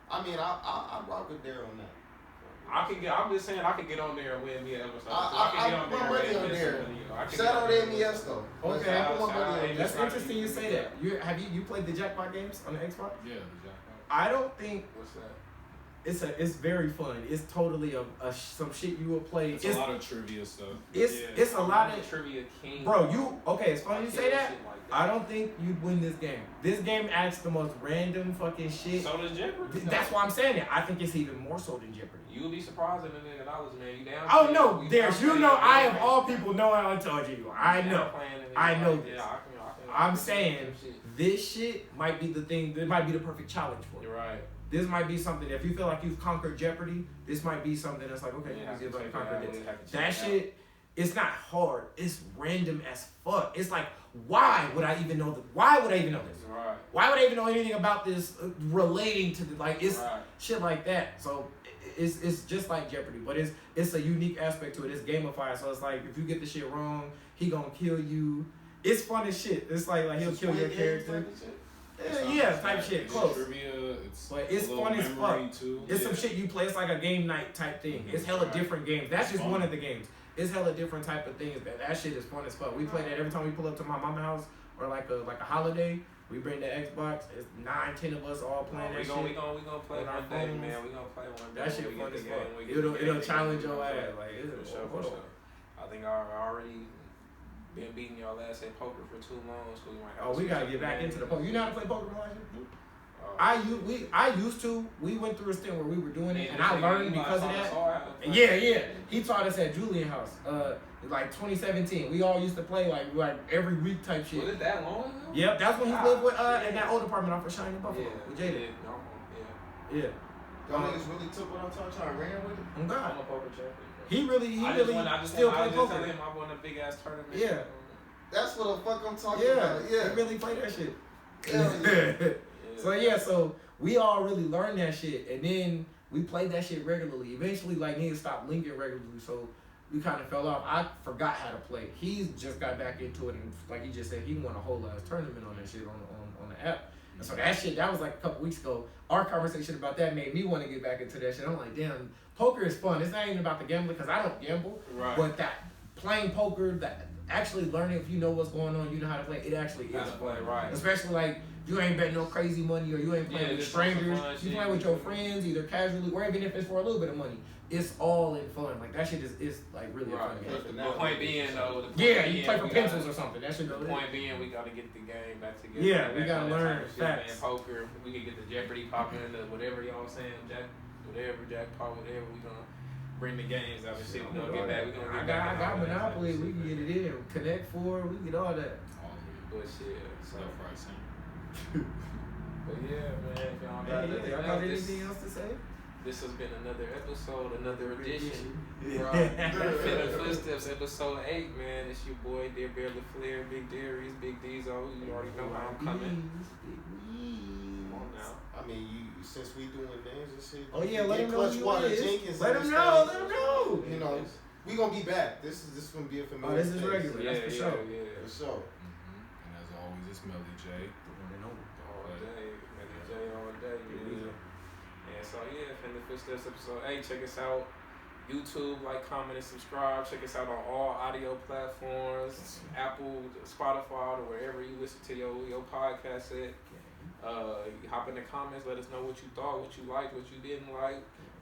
I mean, I rock with Dare on that. I'm just saying I could get on there and win me an episode. I put my money on there. Shout out to MES though. Okay. I put my money on That's there. interesting you say that. You played the jackpot games on the Xbox? Yeah, the jackpot. I don't think What's that? it's very fun. It's totally some shit you will play. It's a lot of trivia stuff. It's a lot of trivia king. bro. It's funny you say that. Shit like I don't think you'd win this game. This game asks the most random fucking shit. So does Jeopardy. That's why I'm saying it. I think it's even more so than Jeopardy. You would be surprised if the nigga knowledge, man. You down? Oh no, Darius, you know I of all people know how I told you. I know. I know this. I'm saying this shit might be the thing. It might be the perfect challenge for you. You're right. This might be something. If you feel like you've conquered Jeopardy, this might be something that's like, okay, Yeah, you see if I can check it conquer out. this. We'll have to check That it out. shit, it's not hard. It's random as fuck. It's like, why would I even know this? Why would I even know this? Right. Why would I even know anything about this relating to the, like it's Right. shit like that. So it's just like Jeopardy, but it's a unique aspect to it. It's gamified, so it's like if you get the shit wrong, he gonna kill you. It's fun as shit. It's like he'll kill your character. Yeah, type shit. It's Close. Trivia, it's But it's a little fun as memory, fuck. too. It's some shit you play. It's like a game night type thing. It's hella Right. different games. That's It's just fun. one of the games. It's hella different type of things. That shit is fun as fuck. We play that every time we pull up to my mama's house or like a holiday. We bring the Xbox. It's 9-10 of us all playing that We shit. gonna play on our one day, phones. man. We gonna play one day. That shit when we fun get as the fuck. game, we get the It'll game, challenge we your gonna ass. play. Like For sure, for sure. I think I already been beating y'all ass at poker for too long, so we might have. Oh, we gotta get back into the poker. You know how to play poker, Elijah? I used to. We went through a stint where we were doing it, and I learned because of that. Yeah. He taught us at Julian House. Like 2017. We all used to play like every week type shit. Was it that long ago? Yep, that's when he lived with in that old apartment off of Shining Buffalo with Jada. Yeah. Y'all niggas really took what I taught y'all and ran with it? Oh God. I'm a poker champion. He really still play I poker. won a big ass tournament. Yeah. That's what the fuck I'm talking Yeah, about. Yeah. he really play that shit. Hell yeah. So we all really learned that shit, and then we played that shit regularly. Eventually, like niggas stopped linking regularly, so we kind of fell off. I forgot how to play. He's just got back into it, and like he just said, he won a whole ass tournament on that shit on the app. And so that shit, that was like a couple weeks ago. Our conversation about that made me want to get back into that shit. I'm like, damn, poker is fun. It's not even about the gambling because I don't gamble. Right. But that playing poker, that actually learning if you know what's going on, you know how to play, it actually is Gotta play fun. right. Especially like you ain't betting no crazy money or you ain't playing with just on some strangers. fun You shit. playing with your friends either casually or even if it's for a little bit of money. It's all in fun. Like that shit is like really a Right. fun game. The point being though, the point Yeah, being, you play for we pencils gotta- or something. That shit The go point being, we gotta get the game back together. Yeah, we That gotta kinda learn type of shit, facts. man. Poker, we could get the Jeopardy popping into whatever y'all saying, jackpot, whatever. We gonna bring the games out and shit. We gonna get back. We gonna get back. I got Monopoly. We can get it in. Connect Four. We can get all that. All of it. But shit, so. Left, right, center. But yeah, man. If y'all got Hey, nothing y'all got else, anything else to say? this has been another episode, another edition. Yeah. Fitting Footsteps, episode 8, man. It's your boy, Dear Bear LaFleur, Big Darius, Big Diesel. You already know how I'm coming. Come on now. I mean, since we doing names and shit. Oh yeah, you let get him know Clutch who Water you is. Jenkins Let in him this know. thing. Let him know. You know, we gonna be back. This is gonna be a familiar. Oh, this is face. regular. That's for sure. Yeah. For sure. And as always, it's Melly J. All day, Melly J all day, man. And so yeah, Fitting Footsteps episode 8. Check us out. YouTube, like, comment, and subscribe. Check us out on all audio platforms, Apple, Spotify, or wherever you listen to your podcast at. Hop in the comments, let us know what you thought, what you liked, what you didn't like,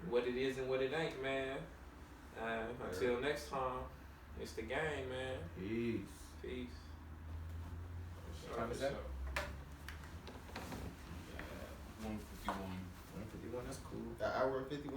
what it is and what it ain't, man. Until next time, it's the game, man. Peace. Peace. Time is that? 151. 151. That's cool. The hour and 51.